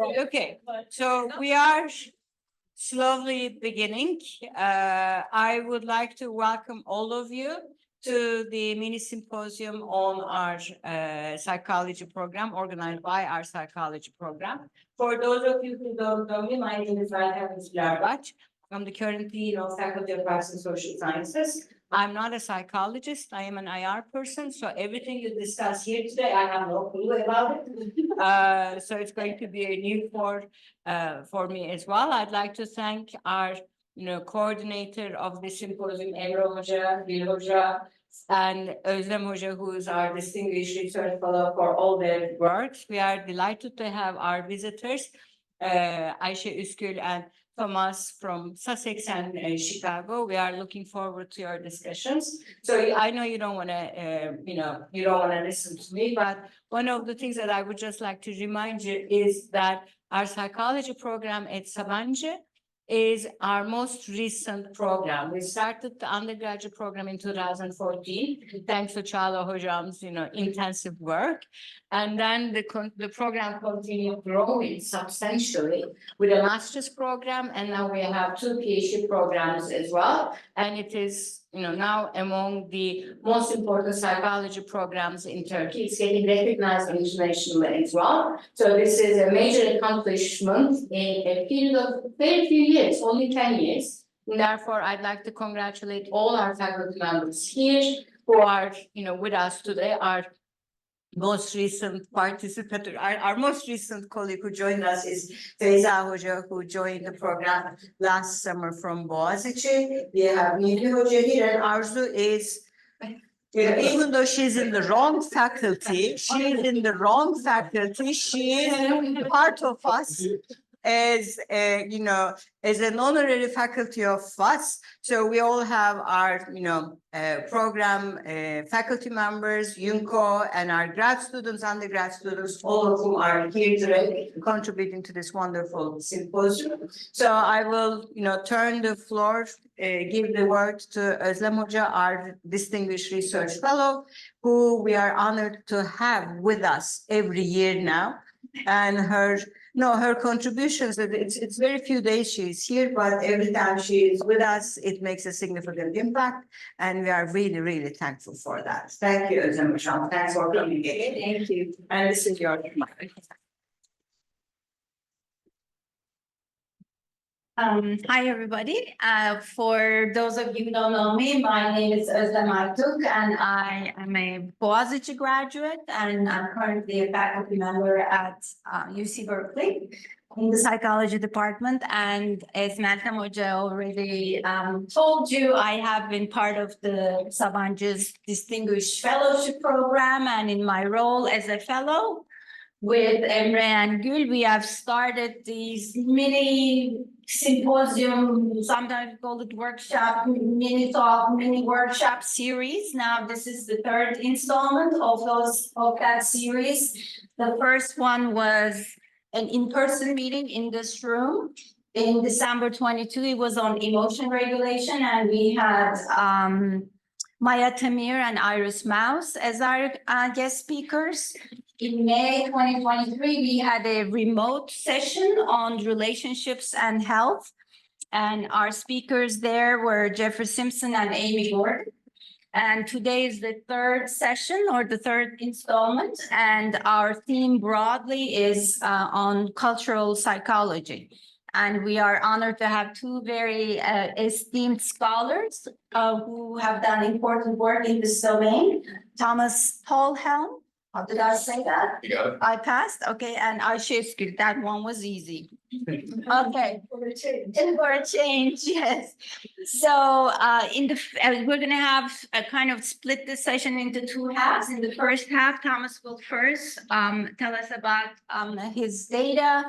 Okay, so we are slowly beginning. I would like to welcome all of you to the mini symposium on our psychology program organized by our psychology program. For those of you who don't know me, my name is Ayşe. I'm the current dean of Faculty of Arts and Social Sciences. I'm not a psychologist. I am an IR person. So everything you discuss here today, I have no clue about it. So it's going to be a new for me as well. I'd like to thank our coordinator of the symposium, Emre Hoca, Gül Hoca, and Özlem Hoca, who is our distinguished research fellow for all their work. We are delighted to have our visitors, Ayşe, Üskül, and Thomas from Sussex and Chicago. We are looking forward to your discussions. So I know you don't want to, you don't want to listen to me, but one of the things that I would just like to remind you is that our psychology program at Sabancı is our most recent program. We started the undergraduate program in 2014, thanks to Çağla Hocam's, intensive work. And then the program continued growing substantially with a master's program. And now we have 2 PhD programs as well. And it is, now among the most important psychology programs in Turkey. It's getting recognized internationally as well. So this is a major accomplishment in a period of very few years, only 10 years. And therefore, I'd like to congratulate all our faculty members here who are, with us today. Our most recent participant, our most recent colleague who joined us is Feyza Hoca, who joined the program last summer from Boğaziçi. We have Nilgün Hoca here, and Arzu is, even though she's in the wrong faculty, she is part of us as as an honorary faculty of us. So we all have our program faculty members, UNCO, and our grad students, undergrad students, all of whom are here today contributing to this wonderful symposium. So I will turn the floor, give the word to Özlem Hoca, our distinguished research fellow, who we are honored to have with us every year now. And her contributions, it's very few days she's here, but every time she is with us, it makes a significant impact. And we are really, really thankful for that. Thank you, Özlem Hocam. Thanks for coming in. Thank you. And this is your mic. Hi, everybody. For those of you who don't know me, my name is Özlem Ayduk, and I am a Boğaziçi graduate, and I'm currently a faculty member at UC Berkeley in the psychology department. And as Meltem Hoca already told you, I have been part of the Sabancı's Distinguished Fellowship Program, and in my role as a fellow with Emre and Gül, we have started these mini symposium, sometimes we call it workshop, mini talk, mini workshop series. Now, this is the 3rd installment of that series. The first one was an in-person meeting in this room in December 22. It was on emotion regulation, and we had Maya Tamir and Iris Mouse as our guest speakers. In May 2023, we had a remote session on relationships and health. And our speakers there were Jeffrey Simpson and Amy Gordon. And today is the 3rd session, or the 3rd installment. And our theme broadly is on cultural psychology. And we are honored to have 2 very esteemed scholars who have done important work in this domain. Thomas Talhem. How did I say that? You got it. I passed. Okay. And Ayşe, that one was easy. Okay. For a change, yes. So we're going to have a kind of split this session into 2 halves. In the first half, Thomas will first tell us about his data.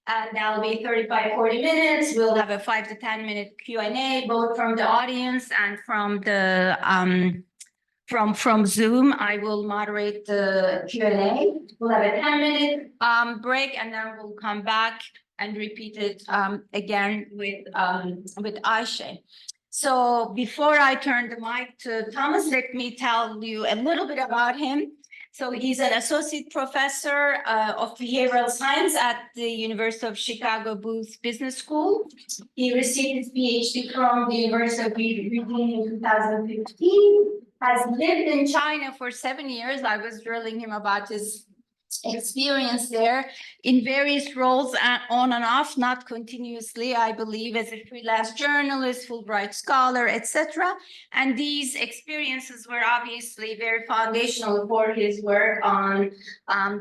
And that'll be 35-40 minutes. We'll have a 5 to 10 minute Q&A, both from the audience and from the from Zoom. I will moderate the Q&A. We'll have a 10-minute break, and then we'll come back and repeat it again with Ayşe. So before I turn the mic to Thomas, let me tell you a little bit about him. So he's an associate professor of behavioral science at the University of Chicago Booth Business School. He received his PhD from the University of Virginia in 2015, has lived in China for 7 years. I was drilling him about his experience there in various roles on and off, not continuously, I believe, as a freelance journalist, Fulbright scholar, etc. And these experiences were obviously very foundational for his work on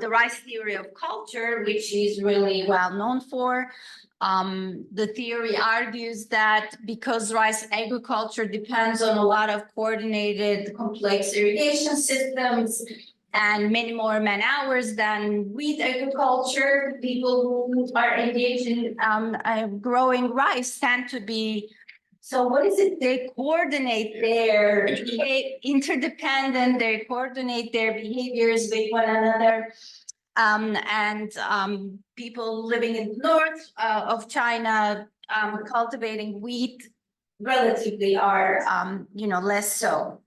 the rice theory of culture, which he's really well known for. The theory argues that because rice agriculture depends on a lot of coordinated, complex irrigation systems, and many more man hours than wheat agriculture, people who are engaged in growing rice tend to be, so what is it? They coordinate their interdependent, they coordinate their behaviors with one another. People living in the north of China cultivating wheat relatively are, less so.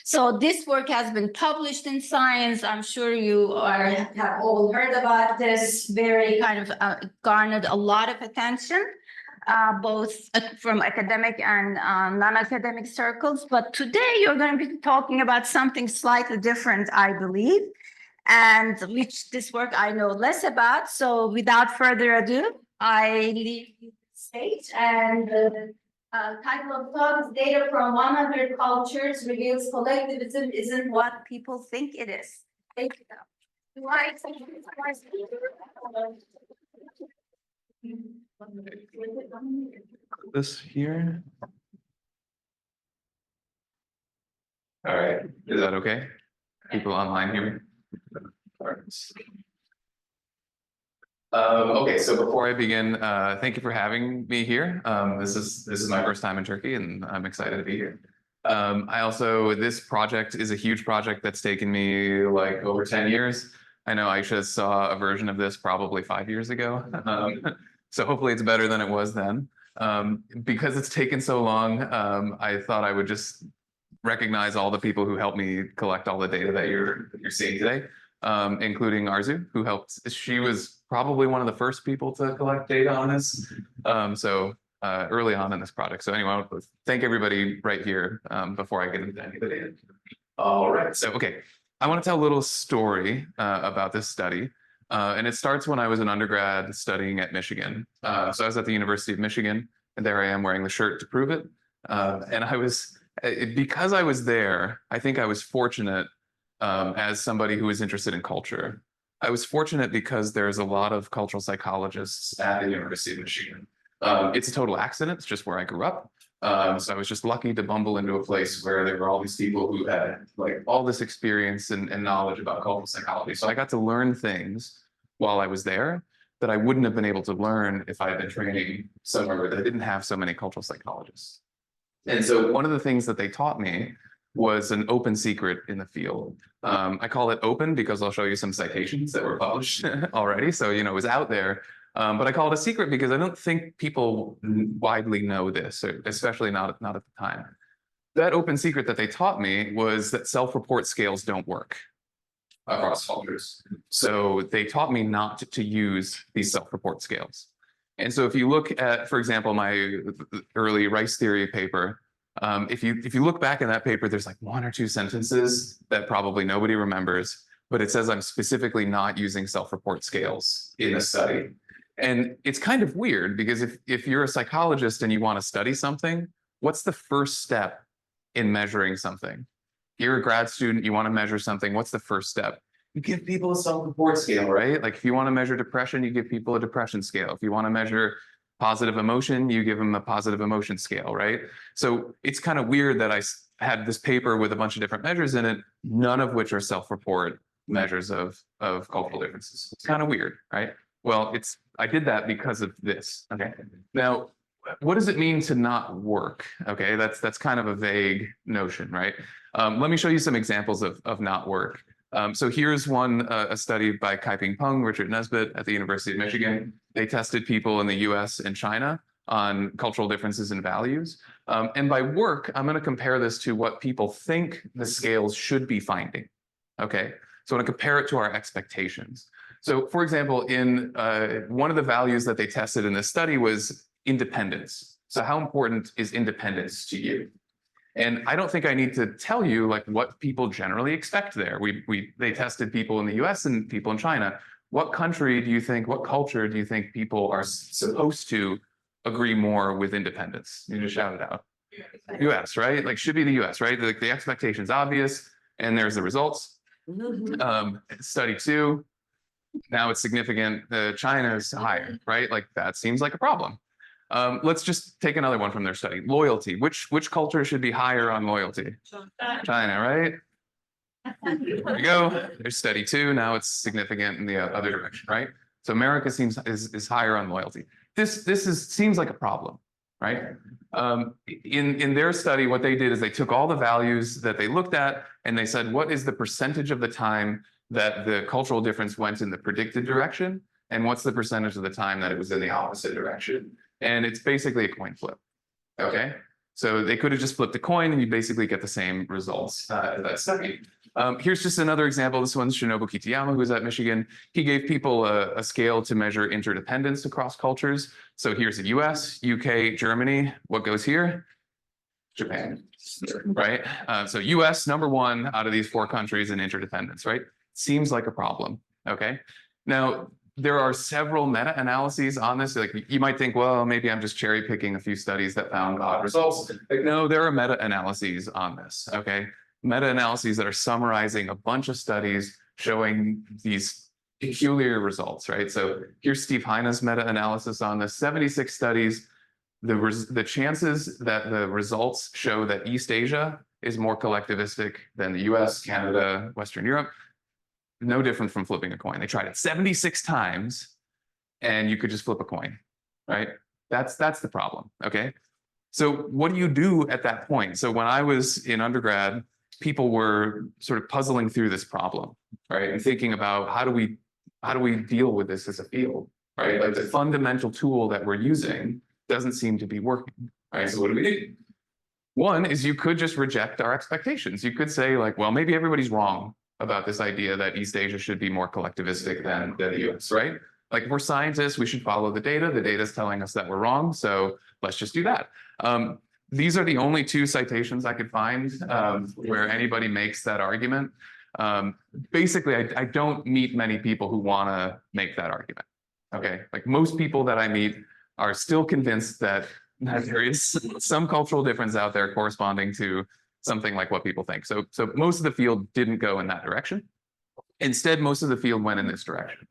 So this work has been published in Science. I'm sure you have all heard about this. Very kind of garnered a lot of attention, both from academic and non-academic circles. But today you're going to be talking about something slightly different, I believe, and which this work I know less about. So without further ado, I leave the stage, and title of talk is Data from 100 Cultures Reveals Collectivism Isn't What People Think It Is. Thank you. This here. All right, is that okay? People online hear me? All right. Okay, so before I begin, thank you for having me here. This is my first time in Turkey, and I'm excited to be here. This project is a huge project that's taken me like over 10 years. I know Ayşe saw a version of this probably 5 years ago. So hopefully it's better than it was then. Because it's taken so long, I thought I would just recognize all the people who helped me collect all the data that you're seeing today, including Arzu, who helped. She was probably one of the first people to collect data on this. Early on in this project. So anyway, I'll thank everybody right here before I get into any of the data. All right, so okay, I want to tell a little story about this study. And it starts when I was an undergrad studying at Michigan. So I was at the University of Michigan, and there I am wearing the shirt to prove it. And because I was there, I think I was fortunate as somebody who was interested in culture. I was fortunate because there's a lot of cultural psychologists at the University of Michigan. It's a total accident. It's just where I grew up. So I was just lucky to bumble into a place where there were all these people who had like all this experience and knowledge about cultural psychology. So I got to learn things while I was there that I wouldn't have been able to learn if I had been training somewhere that didn't have so many cultural psychologists. And so one of the things that they taught me was an open secret in the field. I call it open because I'll show you some citations that were published already. So, it was out there. But I call it a secret because I don't think people widely know this, especially not at the time. That open secret that they taught me was that self-report scales don't work across cultures. So they taught me not to use these self-report scales. And so if you look at, for example, my early rice theory paper, if you look back in that paper, there's like 1 or 2 sentences that probably nobody remembers, but it says I'm specifically not using self-report scales in a study. And it's kind of weird because if you're a psychologist and you want to study something, what's the first step in measuring something? You're a grad student, you want to measure something, what's the first step? You give people a self-report scale, right? Like if you want to measure depression, you give people a depression scale. If you want to measure positive emotion, you give them a positive emotion scale, right? So it's kind of weird that I had this paper with a bunch of different measures in it, none of which are self-report measures of cultural differences. It's kind of weird, right? Well, I did that because of this, okay? Now, what does it mean to not work? Okay, that's kind of a vague notion, right? Let me show you some examples of not work. So here's one, a study by Kai-Ping Peng, Richard Nesbitt at the University of Michigan. They tested people in the US and China on cultural differences in values. And by work, I'm going to compare this to what people think the scales should be finding, okay? So I want to compare it to our expectations. So for example, in one of the values that they tested in this study was independence. So how important is independence to you? And I don't think I need to tell you like what people generally expect there. They tested people in the US and people in China. What country do you think, what culture do you think people are supposed to agree more with independence? You just shout it out. US, right? Like should be the US, right? Like the expectation's obvious and there's the results. Study 2, now it's significant. China is higher, right? Like that seems like a problem. Let's just take another one from their study. Loyalty. Which culture should be higher on loyalty? China, right? There we go. There's study 2. Now it's significant in the other direction, right? So America is higher on loyalty. This seems like a problem, right? In their study, what they did is they took all the values that they looked at and they said, what is the percentage of the time that the cultural difference went in the predicted direction? And what's the percentage of the time that it was in the opposite direction? And it's basically a coin flip, okay? So they could have just flipped a coin and you basically get the same results as that study. Here's just another example. This one's Shinobu Kitayama, who was at Michigan. He gave people a scale to measure interdependence across cultures. So here's the US, UK, Germany. What goes here? Japan, right? So US, #1 out of these 4 countries in interdependence, right? Seems like a problem, okay? Now, there are several meta-analyses on this. Like you might think, well, maybe I'm just cherry picking a few studies that found odd results. Like, no, there are meta-analyses on this, okay? Meta-analyses that are summarizing a bunch of studies showing these peculiar results, right? So here's Steve Heine's meta-analysis on this. 76 studies. The chances that the results show that East Asia is more collectivistic than the US, Canada, Western Europe, no different from flipping a coin. They tried it 76 times and you could just flip a coin, right? That's the problem, okay? So what do you do at that point? So when I was in undergrad, people were sort of puzzling through this problem, right? And thinking about how do we deal with this as a field, right? Like the fundamental tool that we're using doesn't seem to be working, right? So what do we do? One is you could just reject our expectations. You could say like, well, maybe everybody's wrong about this idea that East Asia should be more collectivistic than the US, right? Like if we're scientists, we should follow the data. The data is telling us that we're wrong, so let's just do that. These are the only 2 citations I could find where anybody makes that argument. Basically, I don't meet many people who want to make that argument, okay? Like most people that I meet are still convinced that there is some cultural difference out there corresponding to something like what people think. So most of the field didn't go in that direction. Instead, most of the field went in this direction,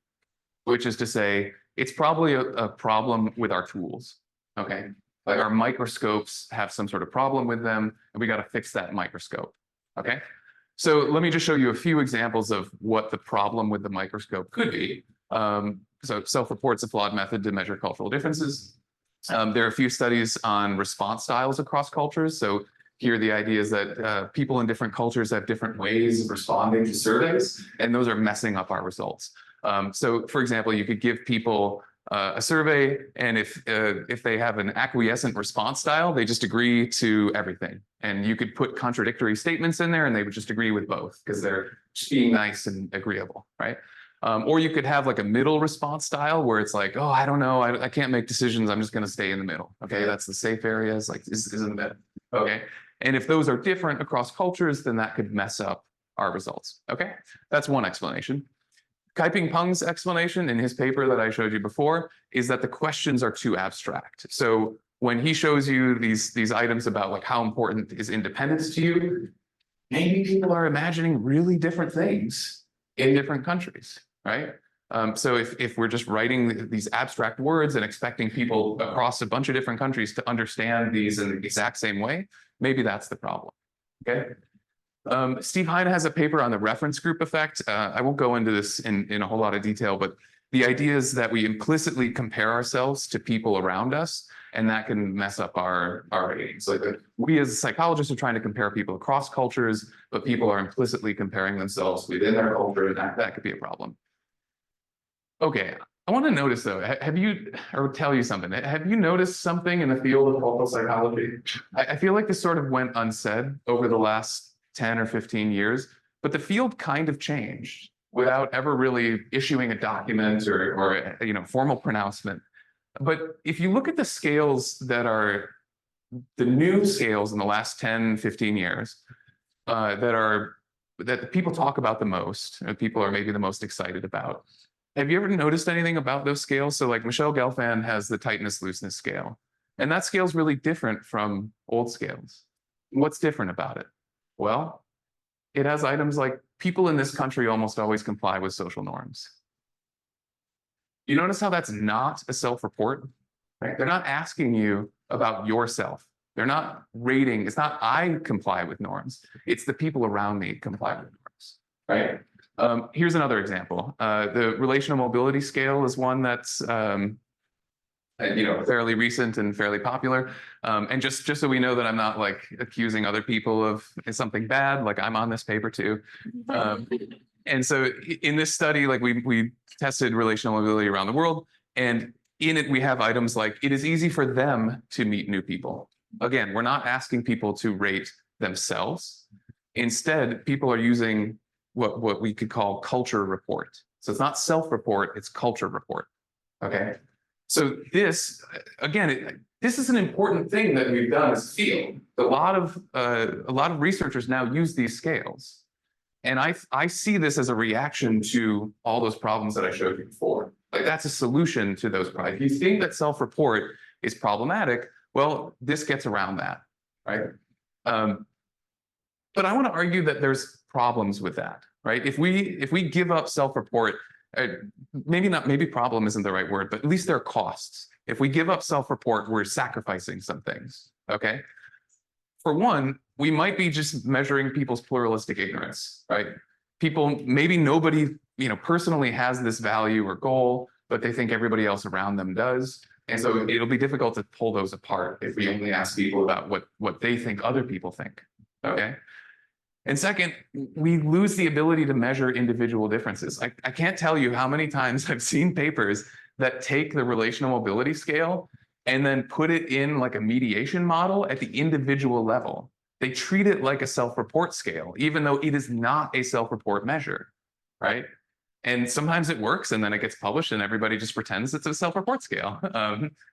which is to say, it's probably a problem with our tools, okay? Like our microscopes have some sort of problem with them, and we got to fix that microscope, okay? So let me just show you a few examples of what the problem with the microscope could be. So self-report's a flawed method to measure cultural differences. There are a few studies on response styles across cultures. So here, the idea is that people in different cultures have different ways of responding to surveys, and those are messing up our results. So, for example, you could give people a survey, and if they have an acquiescent response style, they just agree to everything. And you could put contradictory statements in there, and they would just agree with both because they're just being nice and agreeable, right? Or you could have like a middle response style where it's like, oh, I don't know, I can't make decisions. I'm just going to stay in the middle. Okay, that's the safe areas. Like, is in the middle. Okay. And if those are different across cultures, then that could mess up our results. Okay, that's one explanation. Kai-Ping Peng's explanation in his paper that I showed you before is that the questions are too abstract. So when he shows you these items about like how important is independence to you, maybe people are imagining really different things in different countries, right? So if we're just writing these abstract words and expecting people across a bunch of different countries to understand these in the exact same way, maybe that's the problem, okay? Steve Heine has a paper on the reference group effect. I won't go into this in a whole lot of detail, but the idea is that we implicitly compare ourselves to people around us, and that can mess up our ratings. Like we as psychologists are trying to compare people across cultures, but people are implicitly comparing themselves within their culture, and that could be a problem. Okay, I want to notice though, tell you something. Have you noticed something in the field of cultural psychology? I feel like this sort of went unsaid over the last 10 or 15 years, but the field kind of changed without ever really issuing a document or formal pronouncement. But if you look at the scales that are the new scales in the last 10, 15 years, that people talk about the most, and people are maybe the most excited about. Have you ever noticed anything about those scales? So like Michelle Gelfand has the tightness looseness scale, and that scale is really different from old scales. What's different about it? Well, it has items like people in this country almost always comply with social norms. You notice how that's not a self-report, right? They're not asking you about yourself. They're not rating. It's not I comply with norms. It's the people around me comply with norms, right? Here's another example. The relational mobility scale is one that's fairly recent and fairly popular. And just so we know that I'm not like accusing other people of something bad, like I'm on this paper too. And so in this study, like we tested relational mobility around the world, and in it we have items like it is easy for them to meet new people. Again, we're not asking people to rate themselves. Instead, people are using what we could call culture report. So it's not self-report, it's culture report. Okay. So this, again, this is an important thing that we've done as a field. A lot of researchers now use these scales. And I see this as a reaction to all those problems that I showed you before. Like that's a solution to those problems. If you think that self-report is problematic, well, this gets around that, right? But I want to argue that there's problems with that, right? If we give up self-report, maybe problem isn't the right word, but at least there are costs. If we give up self-report, we're sacrificing some things, okay? For one, we might be just measuring people's pluralistic ignorance, right? People, maybe nobody, personally has this value or goal, but they think everybody else around them does. And so it'll be difficult to pull those apart if we only ask people about what they think other people think, okay? And second, we lose the ability to measure individual differences. I can't tell you how many times I've seen papers that take the relational mobility scale and then put it in like a mediation model at the individual level. They treat it like a self-report scale, even though it is not a self-report measure, right? And sometimes it works and then it gets published and everybody just pretends it's a self-report scale.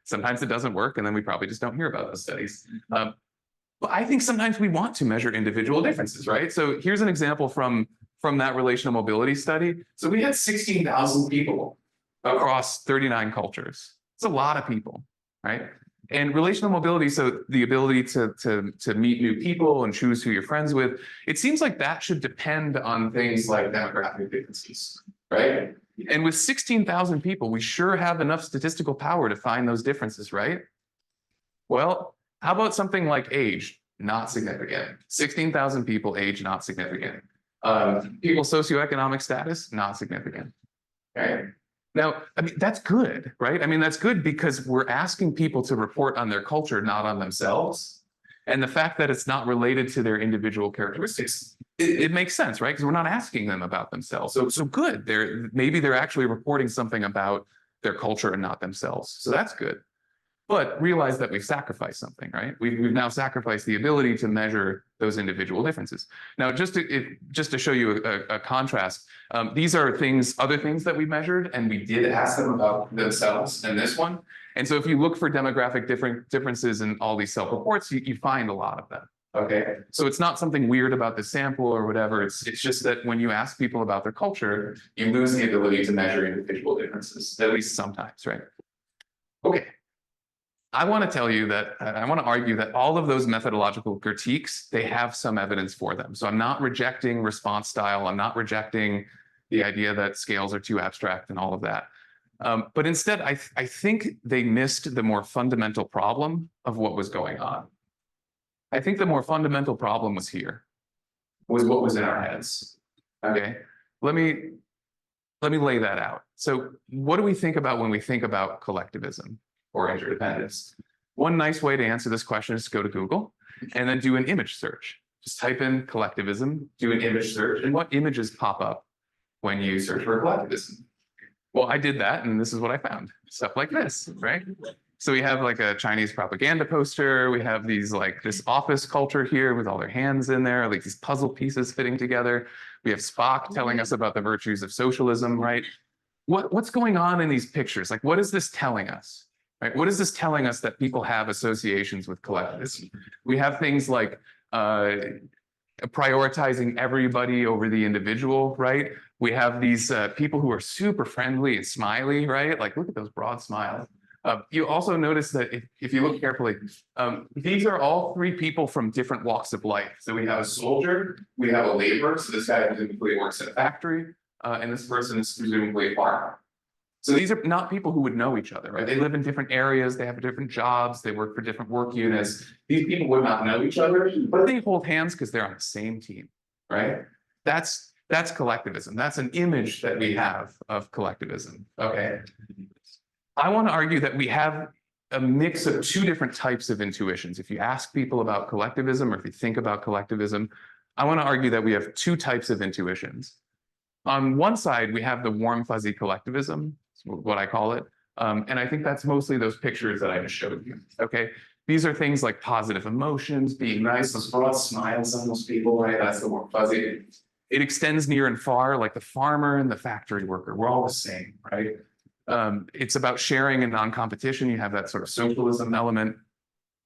Sometimes it doesn't work and then we probably just don't hear about those studies. But I think sometimes we want to measure individual differences, right? So here's an example from that relational mobility study. So we had 16,000 people across 39 cultures. It's a lot of people, right? And relational mobility, so the ability to meet new people and choose who you're friends with, it seems like that should depend on things like demographic differences, right? And with 16,000 people, we sure have enough statistical power to find those differences, right? Well, how about something like age? Not significant. 16,000 people, age not significant. People socioeconomic status, not significant. Okay. Now, I mean, that's good, right? I mean, that's good because we're asking people to report on their culture, not on themselves. And the fact that it's not related to their individual characteristics, it makes sense, right? Because we're not asking them about themselves. So good. Maybe they're actually reporting something about their culture and not themselves. So that's good. But realize that we've sacrificed something, right? We've now sacrificed the ability to measure those individual differences. Now, just to show you a contrast, these are other things that we measured, and we did ask them about themselves in this one. And so if you look for demographic differences in all these self-reports, you find a lot of them. Okay, so it's not something weird about the sample or whatever. It's just that when you ask people about their culture, you lose the ability to measure individual differences, at least sometimes, right? Okay. I want to tell you that I want to argue that all of those methodological critiques, they have some evidence for them. So I'm not rejecting response style. I'm not rejecting the idea that scales are too abstract and all of that. But instead, I think they missed the more fundamental problem of what was going on. I think the more fundamental problem was what was in our heads. Okay, let me lay that out. So what do we think about when we think about collectivism or interdependence? One nice way to answer this question is to go to Google and then do an image search. Just type in collectivism, do an image search, and what images pop up when you search for collectivism? Well, I did that, and this is what I found. Stuff like this, right? So we have like a Chinese propaganda poster. We have these like this office culture here with all their hands in there, like these puzzle pieces fitting together. We have Spock telling us about the virtues of socialism, right? What's going on in these pictures? Like, what is this telling us? Right? What is this telling us that people have associations with collectivism? We have things like prioritizing everybody over the individual, right? We have these people who are super friendly and smiley, right? Like, look at those broad smiles. You also notice that if you look carefully, these are all three people from different walks of life. So we have a soldier, we have a laborer, so this guy presumably works at a factory, and this person is presumably a farmer. So these are not people who would know each other, right? They live in different areas, they have different jobs, they work for different work units. These people would not know each other, but they hold hands because they're on the same team, right? That's collectivism. That's an image that we have of collectivism, okay? I want to argue that we have a mix of two different types of intuitions. If you ask people about collectivism, or if you think about collectivism, I want to argue that we have two types of intuitions. On one side, we have the warm, fuzzy collectivism, what I call it. And I think that's mostly those pictures that I just showed you, okay? These are things like positive emotions, being nice, those broad smiles on those people, right? That's the warm, fuzzy. It extends near and far, like the farmer and the factory worker. We're all the same, right? It's about sharing and non-competition. You have that sort of socialism element,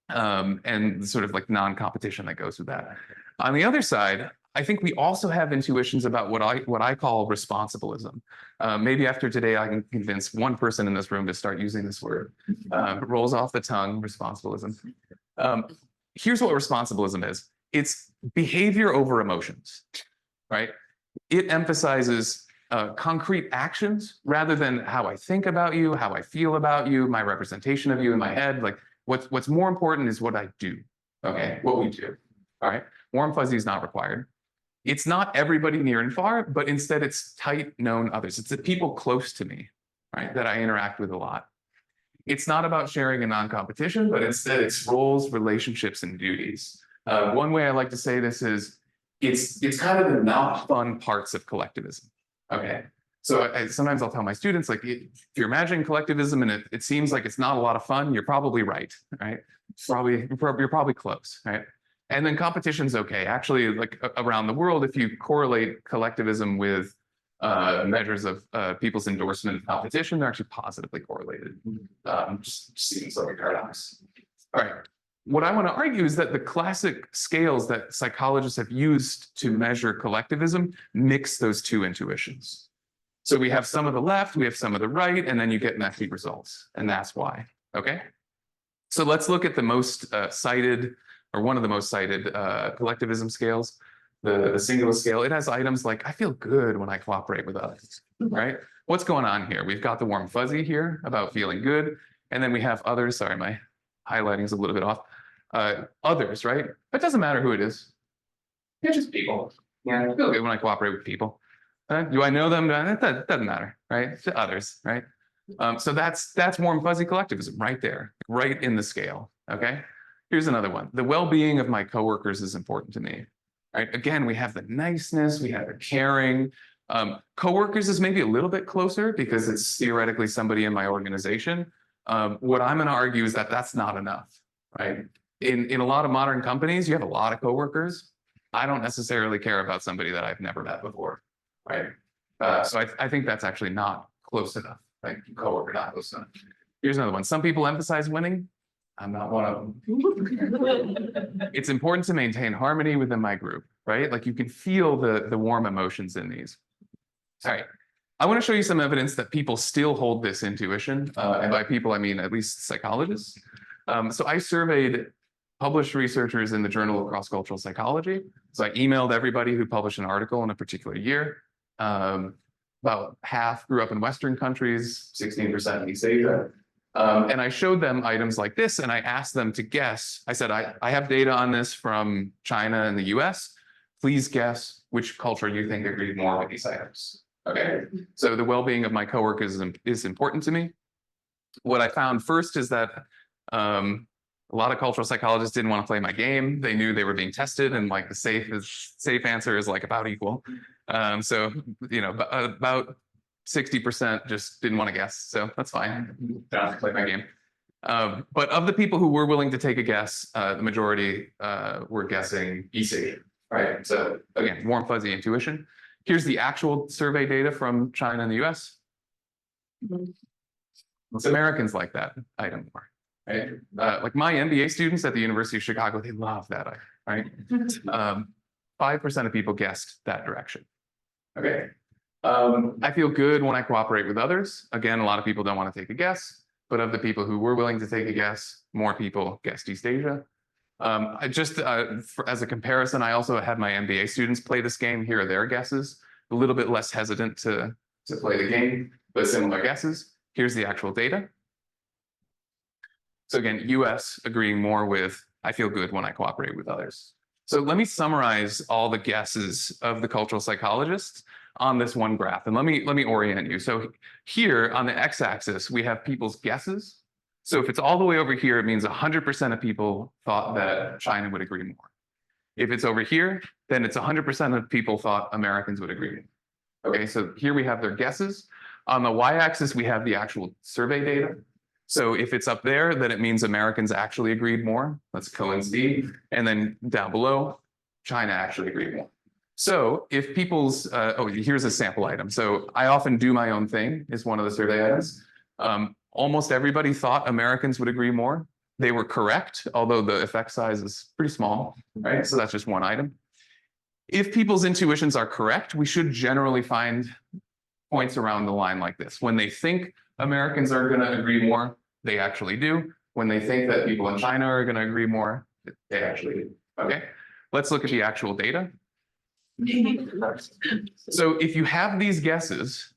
and sort of like non-competition that goes with that. On the other side, I think we also have intuitions about what I call responsibilism. Maybe after today, I can convince one person in this room to start using this word. It rolls off the tongue, responsibilism. Here's what responsibilism is. It's behavior over emotions, right? It emphasizes concrete actions rather than how I think about you, how I feel about you, my representation of you in my head. Like what's more important is what I do, okay? What we do, all right? Warm fuzzy is not required. It's not everybody near and far, but instead it's tight known others. It's the people close to me, right, that I interact with a lot. It's not about sharing a non-competition, but instead it's roles, relationships, and duties. One way I like to say this is it's kind of the not fun parts of collectivism, okay? So sometimes I'll tell my students, like, if you're imagining collectivism and it seems like it's not a lot of fun, you're probably right, right? You're probably close, right? And then competition's okay. Actually, like around the world, if you correlate collectivism with measures of people's endorsement of competition, they're actually positively correlated. Just seems like a paradox. All right. What I want to argue is that the classic scales that psychologists have used to measure collectivism mix those two intuitions. So we have some of the left, we have some of the right, and then you get messy results. And that's why. Okay. So let's look at the most cited, or one of the most cited collectivism scales, the singular scale. It has items like, I feel good when I cooperate with others, right? What's going on here? We've got the warm fuzzy here about feeling good. And then we have others. Sorry, my highlighting is a little bit off. Others, right? It doesn't matter who it is. They're just people. Yeah, I feel good when I cooperate with people. Do I know them? That doesn't matter, right? It's others, right? So that's warm fuzzy collectivism right there, right in the scale, okay? Here's another one. The well-being of my coworkers is important to me, right? Again, we have the niceness, we have the caring. Coworkers is maybe a little bit closer because it's theoretically somebody in my organization. What I'm going to argue is that that's not enough, right? In a lot of modern companies, you have a lot of coworkers. I don't necessarily care about somebody that I've never met before, right? So I think that's actually not close enough, right? Coworker, not close enough. Here's another one. Some people emphasize winning. I'm not one of them. It's important to maintain harmony within my group, right? Like you can feel the warm emotions in these. All right. I want to show you some evidence that people still hold this intuition. And by people, I mean at least psychologists. So I surveyed published researchers in the Journal of Cross-Cultural Psychology. So I emailed everybody who published an article in a particular year. About half grew up in Western countries, 16% in East Asia. And I showed them items like this, and I asked them to guess. I said, I have data on this from China and the US. Please guess which culture you think agreed more with these items. Okay, so the well-being of my coworkers is important to me. What I found first is that a lot of cultural psychologists didn't want to play my game. They knew they were being tested, and like the safe answer is like about equal. So you know, about 60% just didn't want to guess, so that's fine. Don't have to play my game. But of the people who were willing to take a guess, the majority were guessing East Asia, right? So again, warm, fuzzy intuition. Here's the actual survey data from China and the US. It's Americans like that item more, right? Like my MBA students at the University of Chicago, they love that item, right? 5% of people guessed that direction. Okay. I feel good when I cooperate with others. Again, a lot of people don't want to take a guess, but of the people who were willing to take a guess, more people guessed East Asia. As a comparison, I also had my MBA students play this game. Here are their guesses. A little bit less hesitant to play the game, but similar guesses. Here's the actual data. So again, US agreeing more with, I feel good when I cooperate with others. So let me summarize all the guesses of the cultural psychologists on this one graph. And let me orient you. So here on the x-axis, we have people's guesses. So if it's all the way over here, it means 100% of people thought that China would agree more. If it's over here, then it's 100% of people thought Americans would agree more. Okay, so here we have their guesses. On the y-axis, we have the actual survey data. So if it's up there, then it means Americans actually agreed more. That's coincide. And then down below, China actually agreed more. So if people's, here's a sample item. So I often do my own thing is one of the survey items. Almost everybody thought Americans would agree more. They were correct, although the effect size is pretty small, right? So that's just one item. If people's intuitions are correct, we should generally find points around the line like this. When they think Americans are going to agree more, they actually do. When they think that people in China are going to agree more, they actually do. Okay, let's look at the actual data. So if you have these guesses,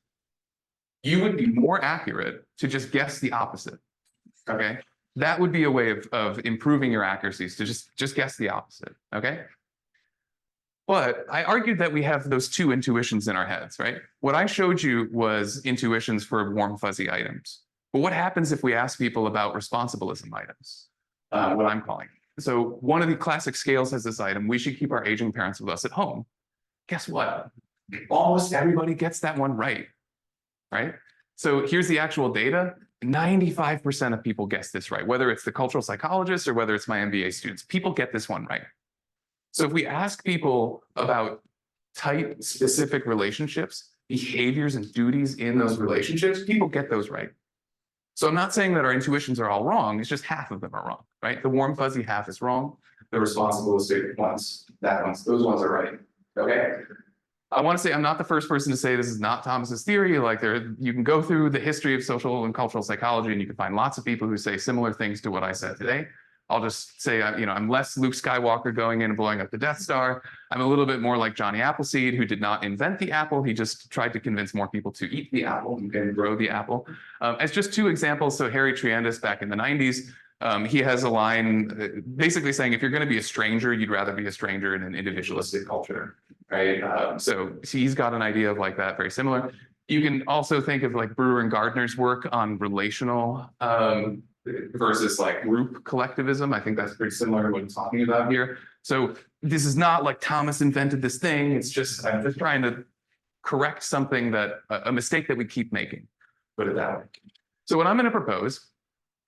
you would be more accurate to just guess the opposite. Okay, that would be a way of improving your accuracies, to just guess the opposite. Okay. But I argued that we have those two intuitions in our heads, right? What I showed you was intuitions for warm, fuzzy items. But what happens if we ask people about responsibilism items, what I'm calling? So one of the classic scales has this item, we should keep our aging parents with us at home. Guess what? Almost everybody gets that one right? So here's the actual data. 95% of people guess this right, whether it's the cultural psychologists or whether it's my MBA students. People get this one right. So if we ask people about type specific relationships, behaviors and duties in those relationships, people get those right. So I'm not saying that our intuitions are all wrong, it's just half of them are wrong, right? The warm fuzzy half is wrong, the responsibilistic ones, those ones are right, okay? I want to say I'm not the first person to say this is not Thomas's theory. Like you can go through the history of social and cultural psychology and you can find lots of people who say similar things to what I said today. I'll just say, I'm less Luke Skywalker going in and blowing up the Death Star. I'm a little bit more like Johnny Appleseed, who did not invent the apple. He just tried to convince more people to eat the apple and grow the apple. As just two examples, so Harry Triandis back in the 90s, he has a line basically saying, if you're going to be a stranger, you'd rather be a stranger in an individualistic culture, right? So he's got an idea of like that, very similar. You can also think of like Brewer and Gardner's work on relational versus like group collectivism. I think that's pretty similar to what I'm talking about here. So this is not like Thomas invented this thing. It's just, I'm just trying to correct something that, a mistake that we keep making, put it that way. So what I'm going to propose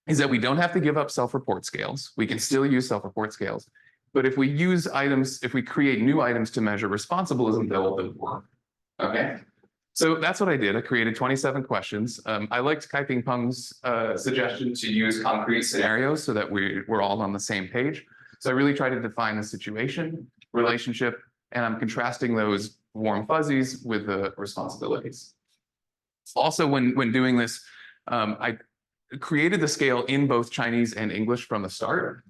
is that we don't have to give up self-report scales. We can still use self-report scales. But if we use items, if we create new items to measure responsibilism, they'll work. Okay. So that's what I did. I created 27 questions. I liked Kai Ping Peng's suggestion to use concrete scenarios so that we're all on the same page. So I really tried to define the situation, relationship, and I'm contrasting those warm fuzzies with the responsibilities. Also, when doing this, I created the scale in both Chinese and English from the start.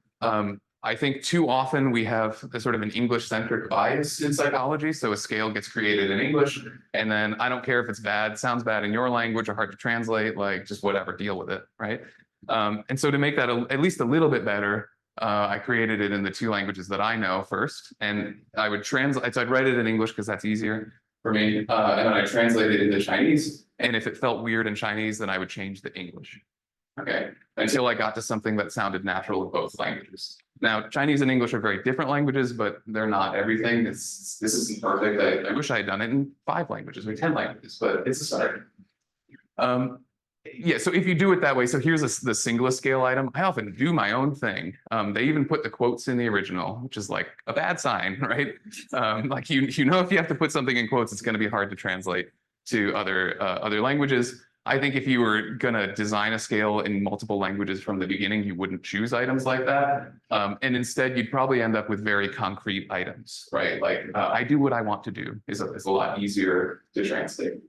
I think too often we have a sort of an English-centric bias in psychology. So a scale gets created in English, and then I don't care if it's bad, sounds bad in your language or hard to translate, like just whatever, deal with it, right? And so to make that at least a little bit better, I created it in the two languages that I know first, and I would translate. So I'd write it in English because that's easier for me, and then I translate it into Chinese. And if it felt weird in Chinese, then I would change the English. Okay, until I got to something that sounded natural in both languages. Now, Chinese and English are very different languages, but they're not everything. This isn't perfect. I wish I had done it in 5 languages or 10 languages, but it's a start. Yeah, so if you do it that way, so here's the singlest scale item. I often do my own thing. They even put the quotes in the original, which is like a bad sign, right? Like you know, if you have to put something in quotes, it's going to be hard to translate to other languages. I think if you were going to design a scale in multiple languages from the beginning, you wouldn't choose items like that. And instead, you'd probably end up with very concrete items, right? Like I do what I want to do is a lot easier to translate.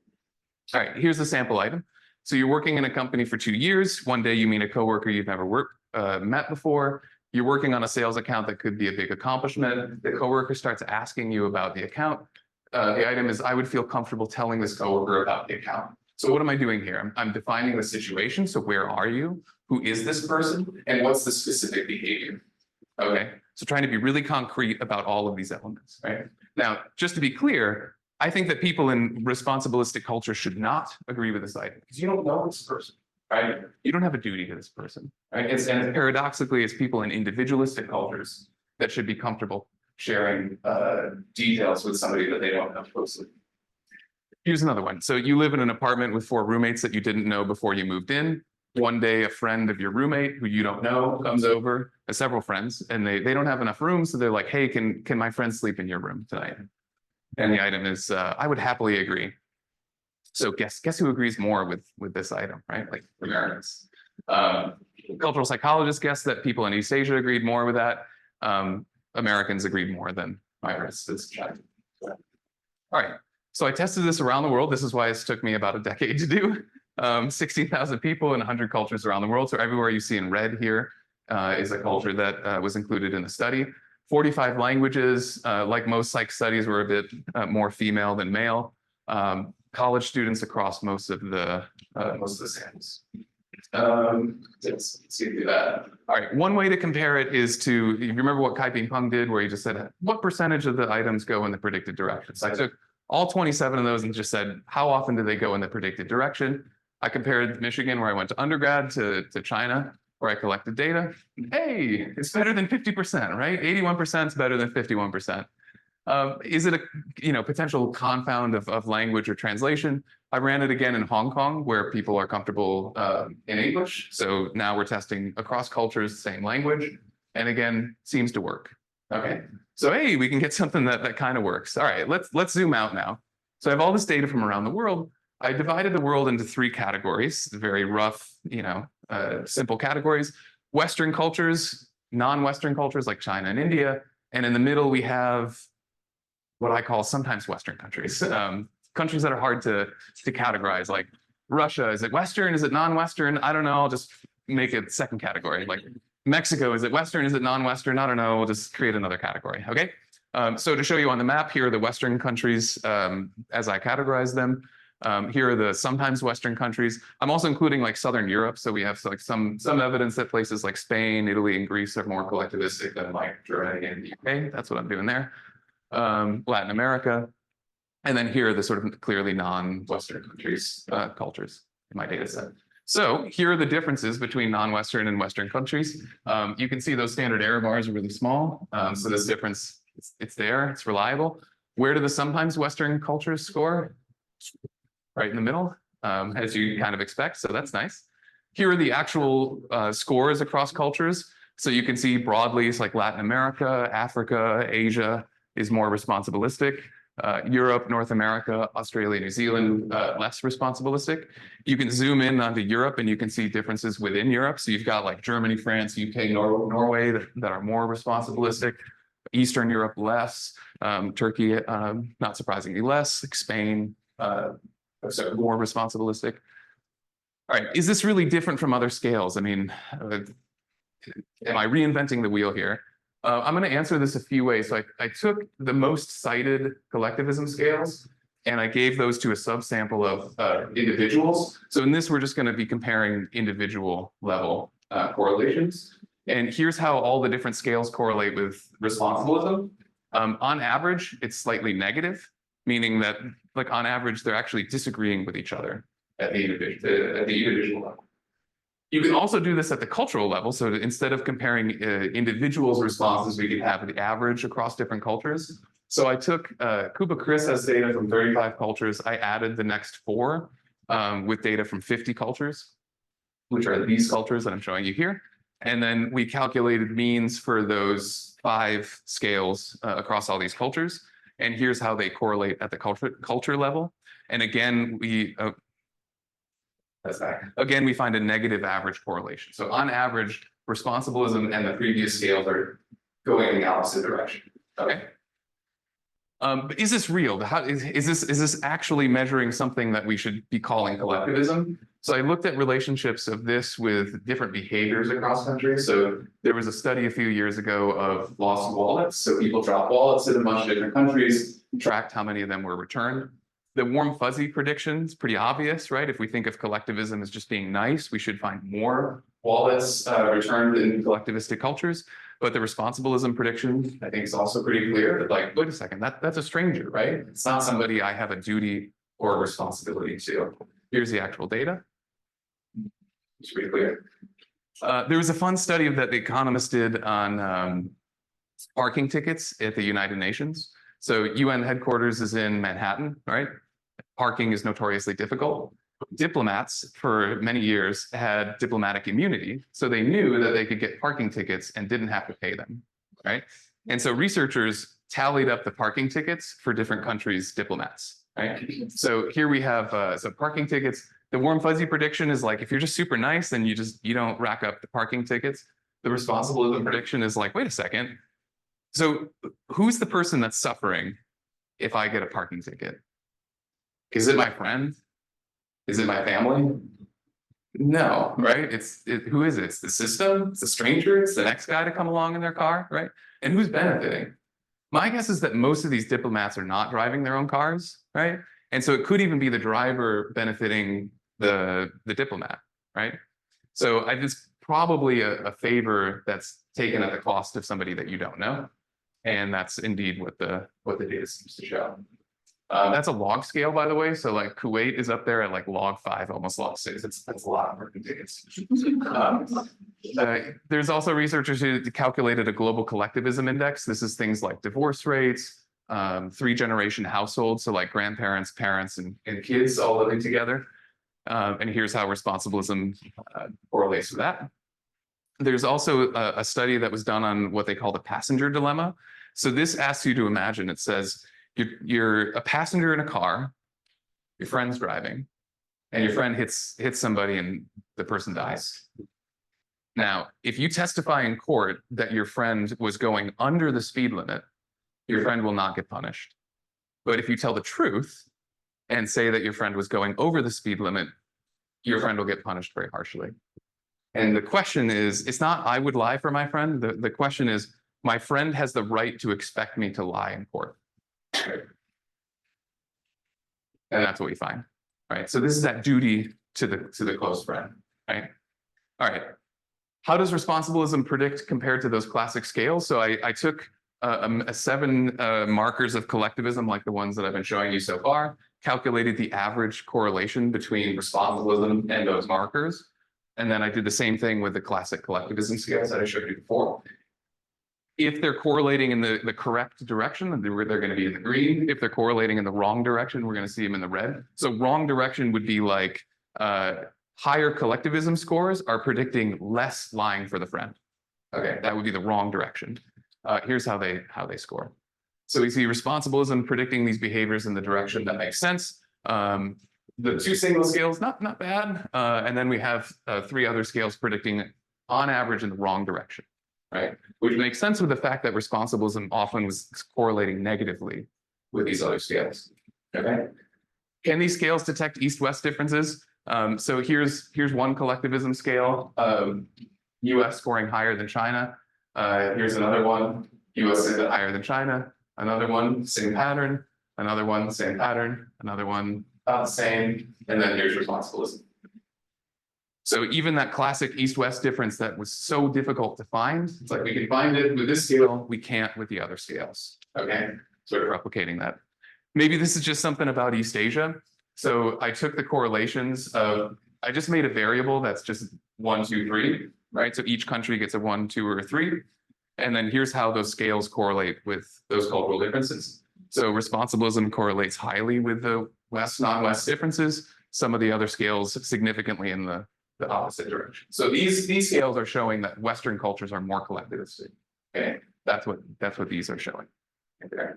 All right, here's a sample item. So you're working in a company for 2 years. One day you meet a coworker you've never met before. You're working on a sales account that could be a big accomplishment. The coworker starts asking you about the account. The item is, I would feel comfortable telling this coworker about the account. So what am I doing here? I'm defining the situation. So where are you? Who is this person? And what's the specific behavior? Okay, so trying to be really concrete about all of these elements, right? Now, just to be clear, I think that people in responsibilistic culture should not agree with this item because you don't know this person, right? You don't have a duty to this person, right? And paradoxically, it's people in individualistic cultures that should be comfortable sharing details with somebody that they don't know closely. Here's another one. So you live in an apartment with 4 roommates that you didn't know before you moved in. One day, a friend of your roommate who you don't know comes over, several friends, and they don't have enough room. So they're like, hey, can my friend sleep in your room tonight? And the item is, I would happily agree. So guess who agrees more with this item, right? Like Americans. Cultural psychologists guess that people in East Asia agreed more with that. Americans agreed more than migrants. All right. So I tested this around the world. This is why it took me about a decade to do. 16,000 people in 100 cultures around the world. So everywhere you see in red here is a culture that was included in the study. 45 languages, like most psych studies, were a bit more female than male. College students across most of the samples. Let's do that. All right, one way to compare it is to, if you remember what Kai Ping Peng did, where he just said, what percentage of the items go in the predicted direction? So I took all 27 of those and just said, how often do they go in the predicted direction? I compared Michigan, where I went to undergrad, to China, where I collected data. Hey, it's better than 50%, right? 81% is better than 51%. Is it a potential confound of language or translation? I ran it again in Hong Kong, where people are comfortable in English. So now we're testing across cultures, same language, and again, seems to work. Okay, so hey, we can get something that kind of works. All right, let's zoom out now. So I have all this data from around the world. I divided the world into 3 categories, very rough, simple categories: Western cultures, non-Western cultures like China and India, and in the middle we have what I call sometimes Western countries, countries that are hard to categorize, like Russia. Is it Western? Is it non-Western? I don't know. I'll just make it second category. Like Mexico, is it Western? Is it non-Western? I don't know. We'll just create another category. Okay. So to show you on the map, here are the Western countries as I categorize them. Here are the sometimes Western countries. I'm also including like Southern Europe. So we have like some evidence that places like Spain, Italy, and Greece are more collectivistic than like Germany and the UK. That's what I'm doing there. Latin America. And then here are the sort of clearly non-Western countries, cultures in my data set. So here are the differences between non-Western and Western countries. You can see those standard error bars are really small. So this difference, it's there, it's reliable. Where do the sometimes Western cultures score? Right in the middle, as you kind of expect. So that's nice. Here are the actual scores across cultures. So you can see broadly, it's like Latin America, Africa, Asia is more responsibilistic. Europe, North America, Australia, New Zealand, less responsibilistic. You can zoom in onto Europe and you can see differences within Europe. So you've got like Germany, France, UK, Norway that are more responsibilistic. Eastern Europe, less. Turkey, not surprisingly less. Spain, so more responsibilistic. All right, is this really different from other scales? I mean, am I reinventing the wheel here? I'm going to answer this a few ways. So I took the most cited collectivism scales and I gave those to a subsample of individuals. So in this, we're just going to be comparing individual level correlations. And here's how all the different scales correlate with responsibilism. On average, it's slightly negative, meaning that like on average, they're actually disagreeing with each other at the individual level. You can also do this at the cultural level. So instead of comparing individuals' responses, we can have the average across different cultures. So I took Kuba Chris has data from 35 cultures. I added the next 4. with data from 50 cultures, which are these cultures that I'm showing you here. And then we calculated means for those 5 scales across all these cultures. And here's how they correlate at the culture level. And again, we find a negative average correlation. So on average, responsibilism and the previous scales are going in the opposite direction. Okay. But is this real? Is this actually measuring something that we should be calling collectivism? So I looked at relationships of this with different behaviors across countries. So there was a study a few years ago of lost wallets. So people dropped wallets in a bunch of different countries, tracked how many of them were returned. The warm fuzzy prediction is pretty obvious, right? If we think of collectivism as just being nice, we should find more wallets returned in collectivistic cultures. But the responsibilism prediction, I think, is also pretty clear that, like, wait a second, that's a stranger, right? It's not somebody I have a duty or a responsibility to. Here's the actual data. It's pretty clear. There was a fun study that the economists did on parking tickets at the United Nations. So UN headquarters is in Manhattan, right? Parking is notoriously difficult. Diplomats for many years had diplomatic immunity, so they knew that they could get parking tickets and didn't have to pay them, right? And so researchers tallied up the parking tickets for different countries' diplomats, right? So here we have so parking tickets. The warm fuzzy prediction is like, if you're just super nice, then you don't rack up the parking tickets. The responsibilism prediction is like, wait a second. So who's the person that's suffering if I get a parking ticket? Is it my friend? Is it my family? No, right? Who is it? It's the system, it's the stranger, it's the next guy to come along in their car, right? And who's benefiting? My guess is that most of these diplomats are not driving their own cars, right? And so it could even be the driver benefiting the diplomat, right? So it's probably a favor that's taken at the cost of somebody that you don't know. And that's indeed what the data seems to show. That's a log scale, by the way. So like Kuwait is up there at like log 5, almost log 6. That's a lot of parking tickets. There's also researchers who calculated a global collectivism index. This is things like divorce rates, 3-generation households, so like grandparents, parents, and kids all living together. And here's how responsibilism correlates with that. There's also a study that was done on what they call the passenger dilemma. So this asks you to imagine, it says, you're a passenger in a car, your friend's driving, and your friend hits somebody and the person dies. Now, if you testify in court that your friend was going under the speed limit, your friend will not get punished. But if you tell the truth and say that your friend was going over the speed limit, your friend will get punished very harshly. And the question is, it's not I would lie for my friend. The question is, my friend has the right to expect me to lie in court. And that's what we find, right? So this is that duty to the close friend, right? All right. How does responsibilism predict compared to those classic scales? So I took 7 markers of collectivism, like the ones that I've been showing you so far, calculated the average correlation between responsibilism and those markers. And then I did the same thing with the classic collectivism scales that I showed you before. If they're correlating in the correct direction, they're going to be in the green. If they're correlating in the wrong direction, we're going to see them in the red. So wrong direction would be like higher collectivism scores are predicting less lying for the friend. Okay, that would be the wrong direction. Here's how they score. So we see responsibilism predicting these behaviors in the direction that makes sense. The 2 single scales, not bad. And then we have 3 other scales predicting on average in the wrong direction. Right, which makes sense with the fact that responsibilism often was correlating negatively with these other scales. Okay, can these scales detect east-west differences? So here's one collectivism scale, U.S. scoring higher than China. Here's another one, U.S. is higher than China. Another one, same pattern. Another one, same pattern. Another one, about the same. And then here's responsibilism. So even that classic east-west difference that was so difficult to find, it's like we can find it with this scale, we can't with the other scales. Okay, sort of replicating that. Maybe this is just something about East Asia. So I took the correlations of, I just made a variable that's just 1, 2, 3, right? So each country gets a 1, 2, or 3. And then here's how those scales correlate with those cultural differences. So responsibilism correlates highly with the West, non-West differences. some of the other scales significantly in the opposite direction. So these scales are showing that Western cultures are more collectivistic. Okay, that's what these are showing. Okay.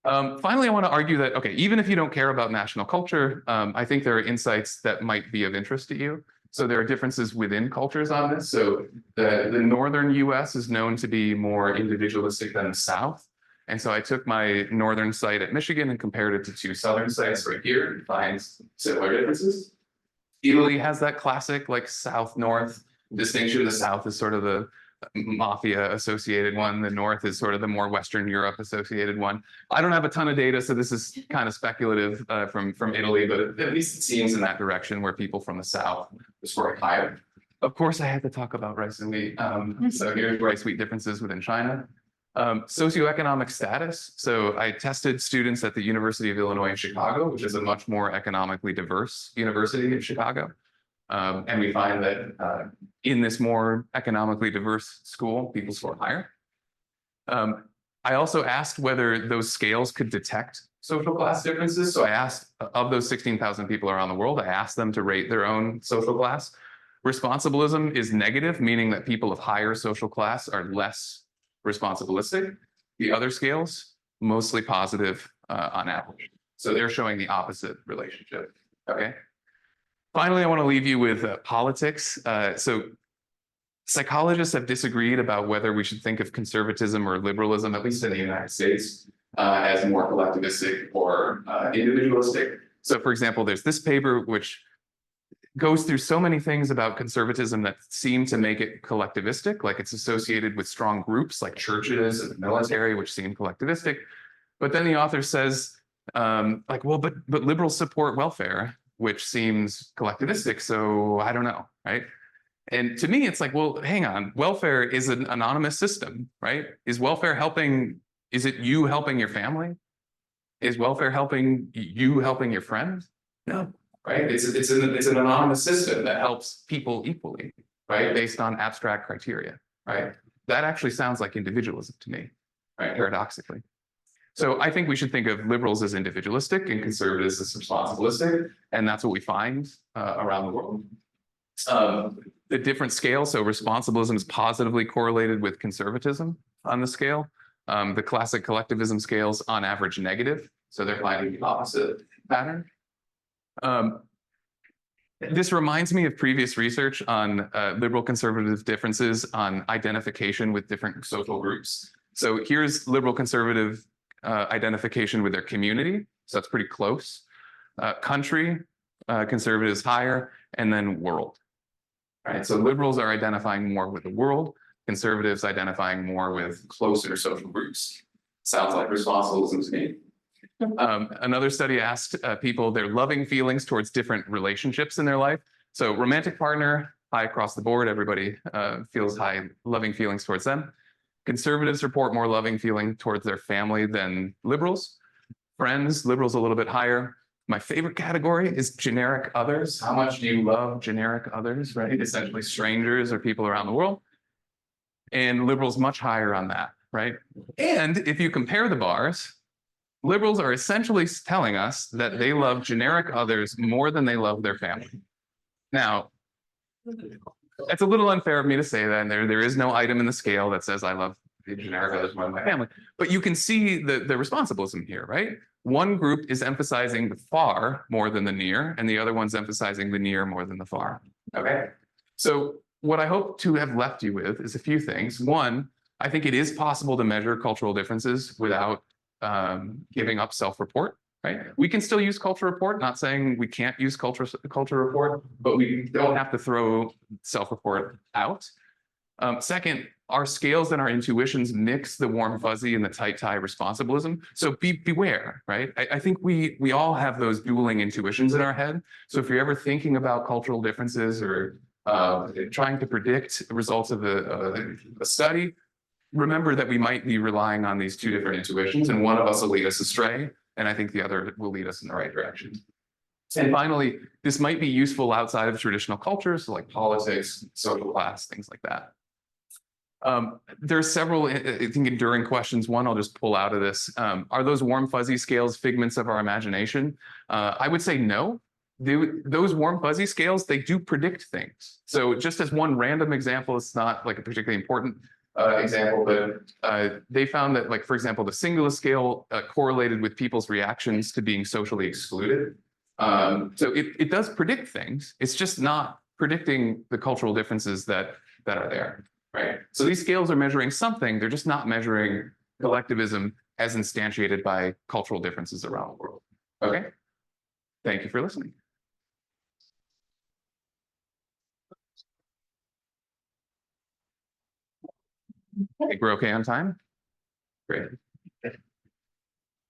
Finally, I want to argue that, okay, even if you don't care about national culture, I think there are insights that might be of interest to you. So there are differences within cultures on this. So the northern US is known to be more individualistic than the South. And so I took my northern site at Michigan and compared it to two southern sites right here and find similar differences. Italy has that classic like South-North distinction. The South is sort of the mafia associated one. The North is sort of the more Western Europe associated one. I don't have a ton of data, so this is kind of speculative from Italy, but at least it seems in that direction where people from the South are scoring higher. Of course, I had to talk about rice and wheat. So here's rice-wheat differences within China. Socioeconomic status. So I tested students at the University of Illinois in Chicago, which is a much more economically diverse university in Chicago. And we find that in this more economically diverse school, people score higher. I also asked whether those scales could detect social class differences. So I asked, of those 16,000 people around the world, I asked them to rate their own social class. Responsibilism is negative, meaning that people of higher social class are less responsibilistic. The other scales, mostly positive on average. So they're showing the opposite relationship, okay? Finally, I want to leave you with politics. So psychologists have disagreed about whether we should think of conservatism or liberalism, at least in the United States, as more collectivistic or individualistic. So for example, there's this paper which goes through so many things about conservatism that seem to make it collectivistic, like it's associated with strong groups like churches and the military, which seem collectivistic. But then the author says, like, well, but liberals support welfare, which seems collectivistic, so I don't know, right? And to me, it's like, well, hang on, welfare is an anonymous system, right? Is welfare helping, is it you helping your family? Is welfare helping you helping your friend? No, right? It's an anonymous system that helps people equally, right? Based on abstract criteria, right? That actually sounds like individualism to me, right? Paradoxically. So I think we should think of liberals as individualistic and conservatives as responsibilistic, and that's what we find around the world. The different scales, so responsibilism is positively correlated with conservatism on the scale. The classic collectivism scales on average negative, so they're finding the opposite pattern. This reminds me of previous research on liberal conservative differences on identification with different social groups. So here's liberal conservative identification with their community. So that's pretty close. Country, conservatives higher, and then world. Right. So liberals are identifying more with the world, conservatives identifying more with closer social groups. Sounds like responsibilism to me. Another study asked people their loving feelings towards different relationships in their life. So romantic partner, high across the board, everybody feels high loving feelings towards them. Conservatives report more loving feeling towards their family than liberals. Friends, liberals a little bit higher. My favorite category is generic others. How much do you love generic others, right? Essentially strangers or people around the world. And liberals much higher on that, right? And if you compare the bars, liberals are essentially telling us that they love generic others more than they love their family. Now, it's a little unfair of me to say that, and there is no item in the scale that says I love the generic others more than my family. But you can see the responsibilism here, right? One group is emphasizing the far more than the near, and the other one's emphasizing the near more than the far. Okay. So what I hope to have left you with is a few things. One, I think it is possible to measure cultural differences without giving up self-report. Right? We can still use culture report, not saying we can't use culture report, but we don't have to throw self-report out. Second, our scales and our intuitions mix the warm fuzzy and the tight tie responsibilism. So beware, right? I think we all have those dueling intuitions in our head. So if you're ever thinking about cultural differences or trying to predict the results of a study, remember that we might be relying on these two different intuitions, and one of us will lead us astray. And I think the other will lead us in the right direction. And finally, this might be useful outside of traditional cultures, so like politics, social class, things like that. There are several, I think, enduring questions. One I'll just pull out of this. Are those warm fuzzy scales figments of our imagination? I would say no. those warm fuzzy scales, they do predict things. So just as one random example, it's not like a particularly important example, but they found that, like, for example, the Singulus scale correlated with people's reactions to being socially excluded. So it does predict things. It's just not predicting the cultural differences that are there, right? So these scales are measuring something. They're just not measuring collectivism as instantiated by cultural differences around the world. Okay? Thank you for listening. I think we're okay on time? Great.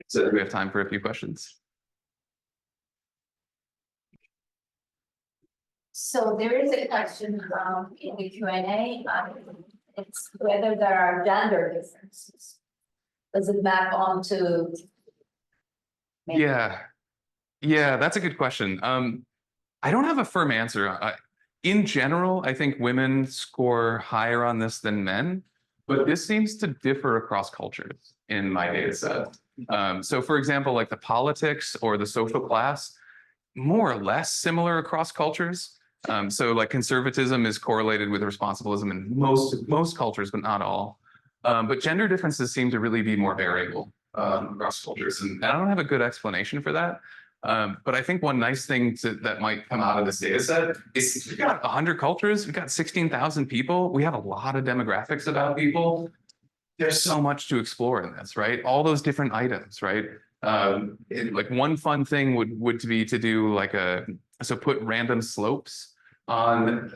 So we have time for a few questions. So there is a question in the Q&A. It's whether there are gender differences. Does it map onto? Yeah, that's a good question. I don't have a firm answer. In general, I think women score higher on this than men, but this seems to differ across cultures in my data set. So for example, like the politics or the social class, more or less similar across cultures. So like conservatism is correlated with responsibilism in most cultures, but not all. But gender differences seem to really be more variable across cultures. And I don't have a good explanation for that. But I think one nice thing that might come out of this data set is we've got 100 cultures, we've got 16,000 people, we have a lot of demographics about people. There's so much to explore in this, right? All those different items, right? Like one fun thing would be to do like put random slopes on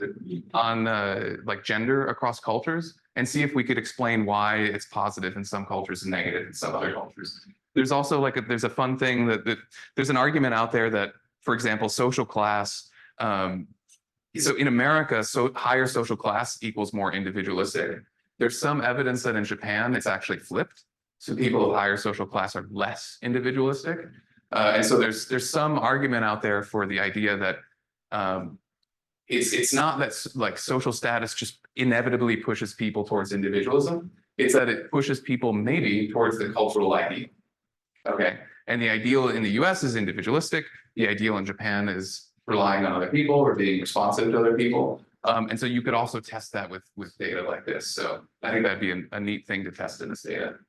like gender across cultures and see if we could explain why it's positive in some cultures and negative in some other cultures. There's also like there's a fun thing that there's an argument out there that, for example, social class. So in America, higher social class equals more individualistic. There's some evidence that in Japan it's actually flipped. So people of higher social class are less individualistic. And so there's some argument out there for the idea that it's not that like social status just inevitably pushes people towards individualism. It's that it pushes people maybe towards the cultural ideal. Okay. And the ideal in the US is individualistic. The ideal in Japan is relying on other people or being responsive to other people. And so you could also test that with data like this. So I think that'd be a neat thing to test in this data.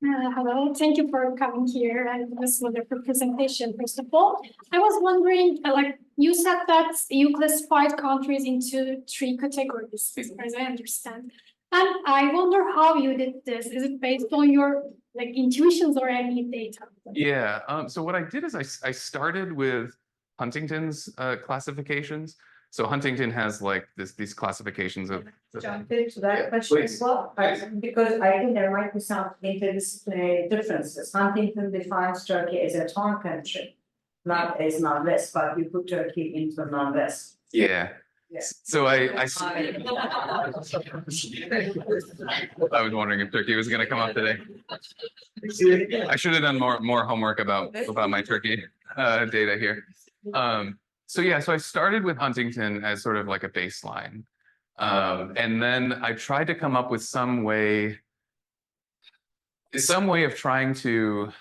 Hello, thank you for coming here and this wonderful presentation. First of all, I was wondering, like you said that you classified countries into 3 categories, as I understand. And I wonder how you did this. Is it based on your like intuitions or any data? Yeah. So what I did is I started with Huntington's classifications. So Huntington has like these classifications of. Jump into that question as well, because I think there might be some interdisciplinary differences. Huntington defines Turkey as a torn country, not as non-West, but you put Turkey into non-West. Yeah. Yes. So I was wondering if Turkey was going to come up today. I should have done more homework about my Turkey data here. So yeah, so I started with Huntington as sort of like a baseline. And then I tried to come up with some way of trying to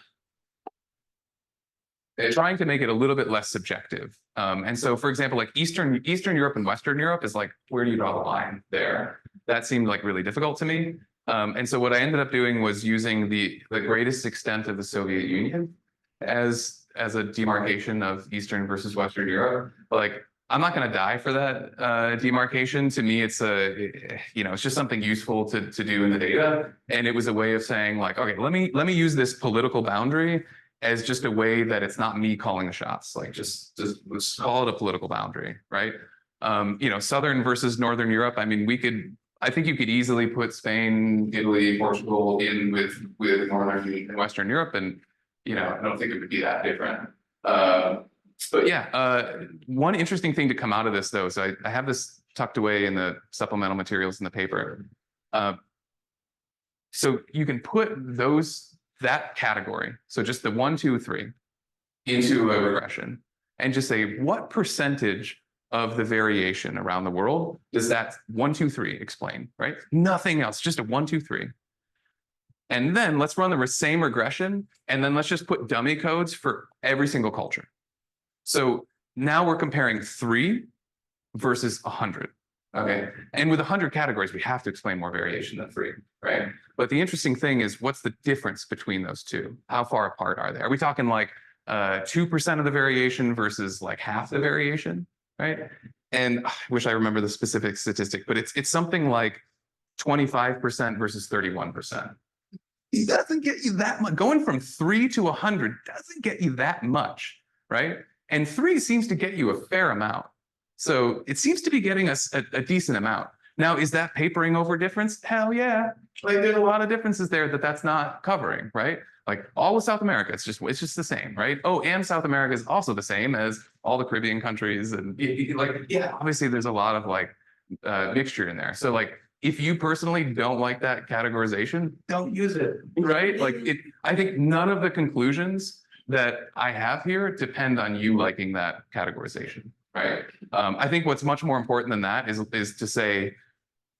make it a little bit less subjective. And so, for example, like Eastern Europe and Western Europe is like, where do you draw the line there? That seemed like really difficult to me. And so what I ended up doing was using the greatest extent of the Soviet Union as a demarcation of Eastern versus Western Europe. Like, I'm not going to die for that demarcation. To me, it's it's just something useful to do in the data. And it was a way of saying like, okay, let me use this political boundary as just a way that it's not me calling the shots. Like just let's call it a political boundary, right? Southern versus Northern Europe. I mean, I think you could easily put Spain, Italy, Portugal in with Northern and Western Europe, and I don't think it would be that different. But yeah, one interesting thing to come out of this though, so I have this tucked away in the supplemental materials in the paper. So you can put that category, so just the 1, 2, 3, into a regression and just say, what percentage of the variation around the world does that 1, 2, 3 explain, right? Nothing else, just a 1, 2, 3. And then let's run the same regression, and then let's just put dummy codes for every single culture. So now we're comparing 3 versus 100. Okay. And with 100 categories, we have to explain more variation than 3, right? But the interesting thing is, what's the difference between those two? How far apart are they? Are we talking like 2% of the variation versus like half the variation, right? And I wish I remember the specific statistic, but it's something like 25% versus 31%. It doesn't get you that much. Going from 3 to 100 doesn't get you that much, right? And 3 seems to get you a fair amount. So it seems to be getting us a decent amount. Now, is that papering over difference? Hell yeah. Like, there's a lot of differences there that's not covering, right? Like all of South America, it's just the same, right? Oh, and South America is also the same as all the Caribbean countries. And like, yeah, obviously there's a lot of like mixture in there. So like, if you personally don't like that categorization, don't use it, right? Like I think none of the conclusions that I have here depend on you liking that categorization, right? I think what's much more important than that is to say,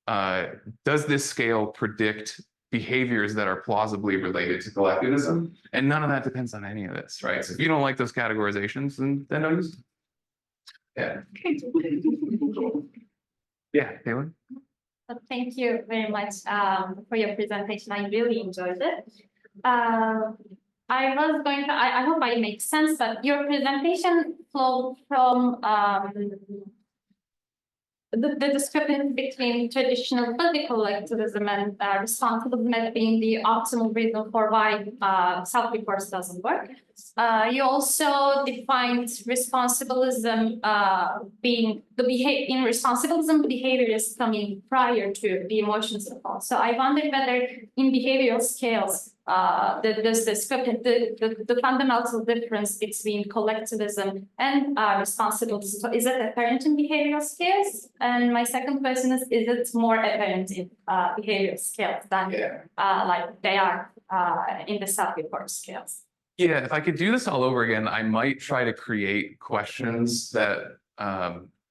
does this scale predict behaviors that are plausibly related to collectivism? And none of that depends on any of this, right? So if you don't like those categorizations, then don't use them. Yeah. Yeah, Taylor? Thank you very much for your presentation. I really enjoyed it. I hope I make sense, but your presentation flowed from the discrepancy between traditional fuzzy collectivism and responsibility as being the optimal reason for why self-recourse doesn't work. You also defined responsibilism being in responsibilism, behavior is coming prior to the emotions response. So I wondered whether in behavioral scales, the fundamental difference between collectivism and responsibility, is it apparent in behavioral scales? And my second question is it more apparent in behavioral scales than like they are in the self-report scales? Yeah, if I could do this all over again, I might try to create questions that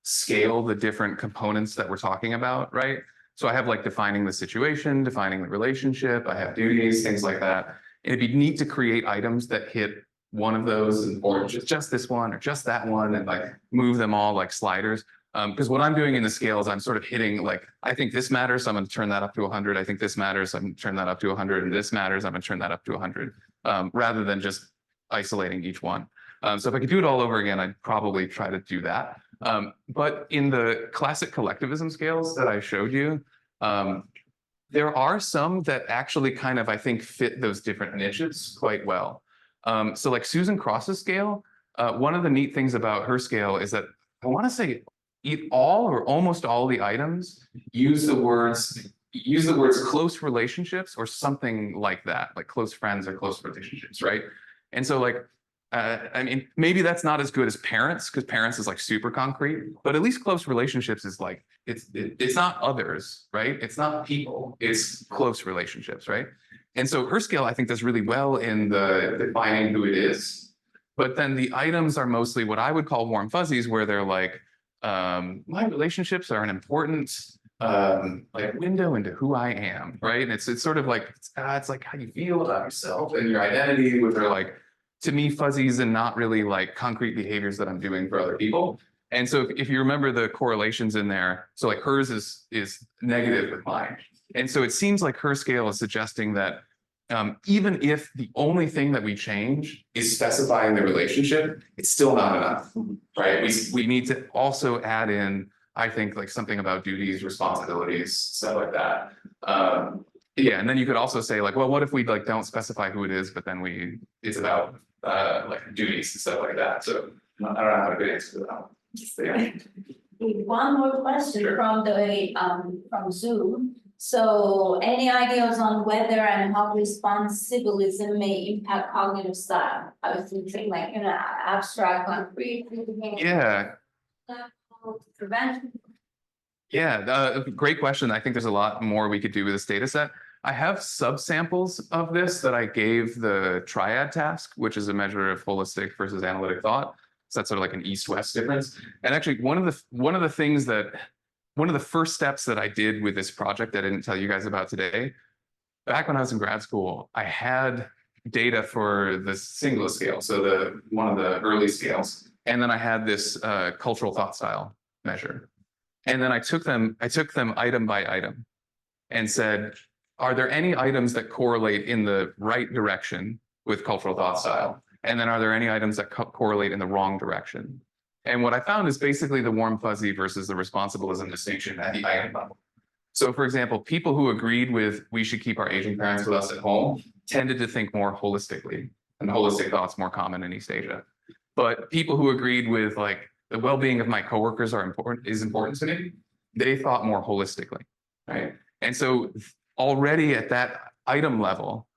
scale the different components that we're talking about, right? So I have like defining the situation, defining the relationship, I have duties, things like that. And it'd be neat to create items that hit one of those, or just this one, or just that one, and like move them all like sliders. Because what I'm doing in the scale is I'm sort of hitting like, I think this matters, so I'm going to turn that up to 100. I think this matters, so I'm going to turn that up to 100. And this matters, I'm going to turn that up to 100, rather than just isolating each one. So if I could do it all over again, I'd probably try to do that. But in the classic collectivism scales that I showed you, there are some that actually kind of, I think, fit those different niches quite well. So like Susan Cross's scale, one of the neat things about her scale is that I want to say all or almost all the items use the words close relationships or something like that, like close friends or close relationships, right? And so like, I mean, maybe that's not as good as parents, because parents is like super concrete, but at least close relationships is like, it's not others, right? It's not people, it's close relationships, right? And so her scale, I think, does really well in the defining who it is. But then the items are mostly what I would call warm fuzzies, where they're like, my relationships are an important like window into who I am, right? And it's sort of like, it's like how you feel about yourself and your identity, which are like, to me, fuzzies and not really like concrete behaviors that I'm doing for other people. And so if you remember the correlations in there, so like hers is negative with mine. And so it seems like her scale is suggesting that even if the only thing that we change is specifying the relationship, it's still not enough, right? We need to also add in, I think, like something about duties, responsibilities, stuff like that. Yeah, and then you could also say like, well, what if we like don't specify who it is, but then it's about like duties and stuff like that. So I don't know how to answer that. Yeah. One more question Sure. from Zoom. So any ideas on whether and how responsibilism may impact cognitive style? I was thinking like, abstract, concrete. Yeah. Prevention. Yeah, great question. I think there's a lot more we could do with this data set. I have subsamples of this that I gave the triad task, which is a measure of holistic versus analytic thought. So that's sort of like an east-west difference. And actually, one of the first steps that I did with this project that I didn't tell you guys about today back when I was in grad school, I had data for the single scale, so one of the early scales, and then I had this cultural thought style measure, and then I took them item by item, and said, are there any items that correlate in the right direction with cultural thought style, and then are there any items that correlate in the wrong direction? And what I found is basically the warm fuzzy versus the responsibilism distinction at the item level. So for example, people who agreed with we should keep our aging parents with us at home tended to think more holistically, and holistic thought's more common in East Asia. But people who agreed with like the well-being of my coworkers is important to me, they thought more holistically, right? And so already at that item level,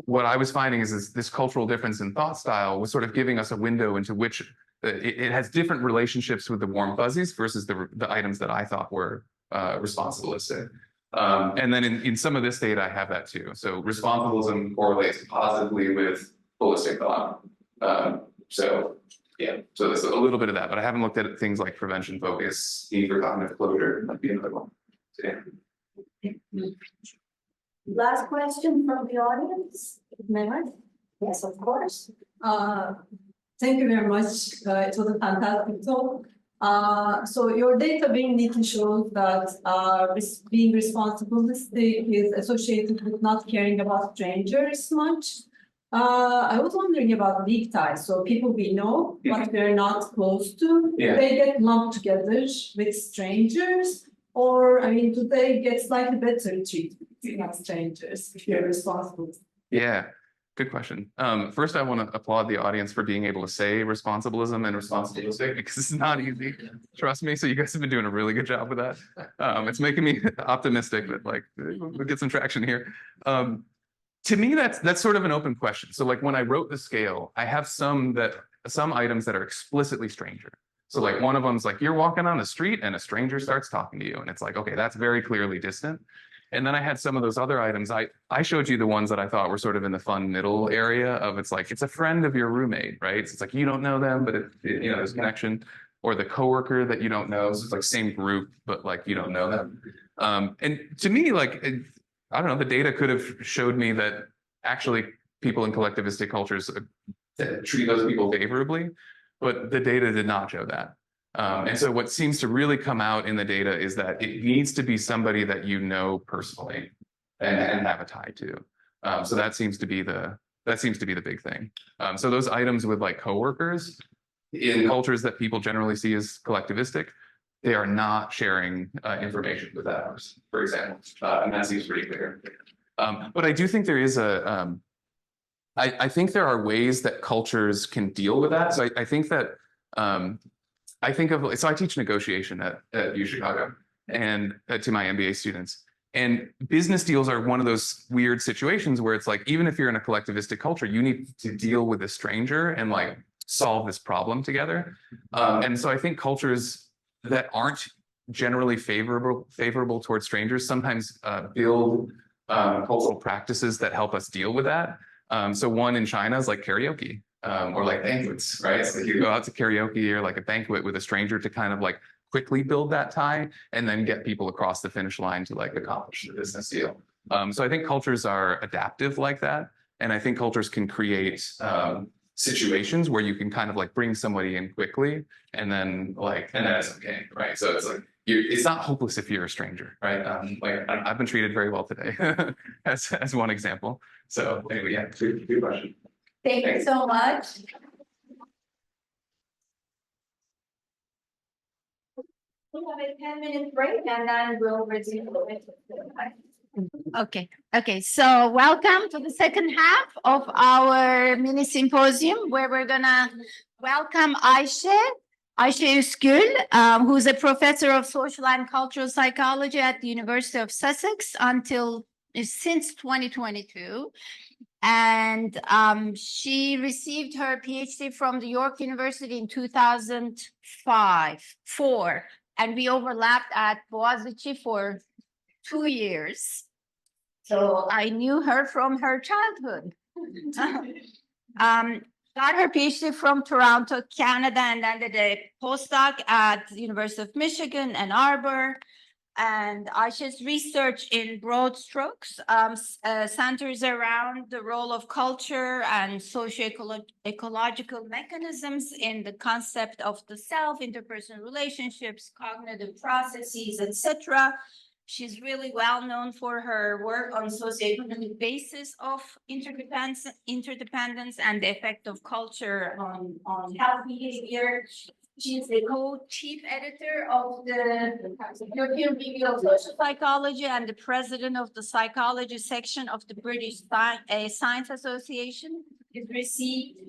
what I was finding is this cultural difference in thought style was sort of giving us a window into which it has different relationships with the warm fuzzies versus the items that I thought were responsibilistic. And then in some of this data, I have that too. So responsibilism correlates positively with holistic thought. So there's a little bit of that, but I haven't looked at things like prevention focus, need for cognitive closure, might be another one. So, yeah. Last question from the audience, Mehmet? Yes, of course. Thank you very much. It was a fantastic talk. So your data being neatly shows that being responsibilistic is associated with not caring about strangers much. I was wondering about weak ties. So people we know, but we're not close to, Yeah. they get lumped together with strangers, or I mean, do they get slightly better treatment than strangers if you're responsible? Yeah, good question. First, I want to applaud the audience for being able to say responsibilism and responsibilistic because it's not easy. Trust me. So you guys have been doing a really good job with that. It's making me optimistic that like we'll get some traction here. To me, that's sort of an open question. So like when I wrote the scale, I have some items that are explicitly stranger. So like one of them's like you're walking on the street and a stranger starts talking to you, and it's like, okay, that's very clearly distant. And then I had some of those other items. I showed you the ones that I thought were sort of in the fun middle area of it's like it's a friend of your roommate, right? So it's like you don't know them, but there's a connection, or the coworker that you don't know. So it's like same group, but like you don't know them. And to me, like I don't know, the data could have showed me that actually people in collectivistic cultures treat those people favorably, but the data did not show that. And so what seems to really come out in the data is that it needs to be somebody that you know personally and have a tie to. So that seems to be the big thing. So those items with like coworkers in cultures that people generally see as collectivistic, they are not sharing information with that person, for example, and that seems pretty clear. But I do think there is I think there are ways that cultures can deal with that. So I think that so I teach negotiation at U Chicago and to my MBA students. And business deals are one of those weird situations where it's like, even if you're in a collectivistic culture, you need to deal with a stranger and like solve this problem together. And so I think cultures that aren't generally favorable towards strangers sometimes build cultural practices that help us deal with that. So one in China is like karaoke. Or like banquets, right? So you go out to karaoke or like a banquet with a stranger to kind of like quickly build that tie and then get people across the finish line to like accomplish the business deal. So I think cultures are adaptive like that. And I think cultures can create situations where you can kind of like bring somebody in quickly and then it's okay, right? So it's like, it's not hopeless if you're a stranger, right? Like I've been treated very well today as one example. So anyway, yeah, good question. Thank you so much. We have a 10-minute break and then we'll resume. Okay, so welcome to the second half of our mini symposium where we're gonna welcome Ayşe Üskül, who's a professor of social and cultural psychology at the University of Sussex since 2022. And she received her PhD from the York University in 2004, and we overlapped at Boğaziçi for 2 years. So I knew her from her childhood. Got her PhD from Toronto, Canada, and then did a postdoc at the University of Michigan, Ann Arbor. And Ayşe's research in broad strokes centers around the role of culture and socio-ecological mechanisms in the concept of the self, interpersonal relationships, cognitive processes, etc. She's really well known for her work on socioeconomic basis of interdependence and the effect of culture on health behavior. She's the co-chief editor of the European Review of Social Psychology and the president of the psychology section of the British Science Association. She's received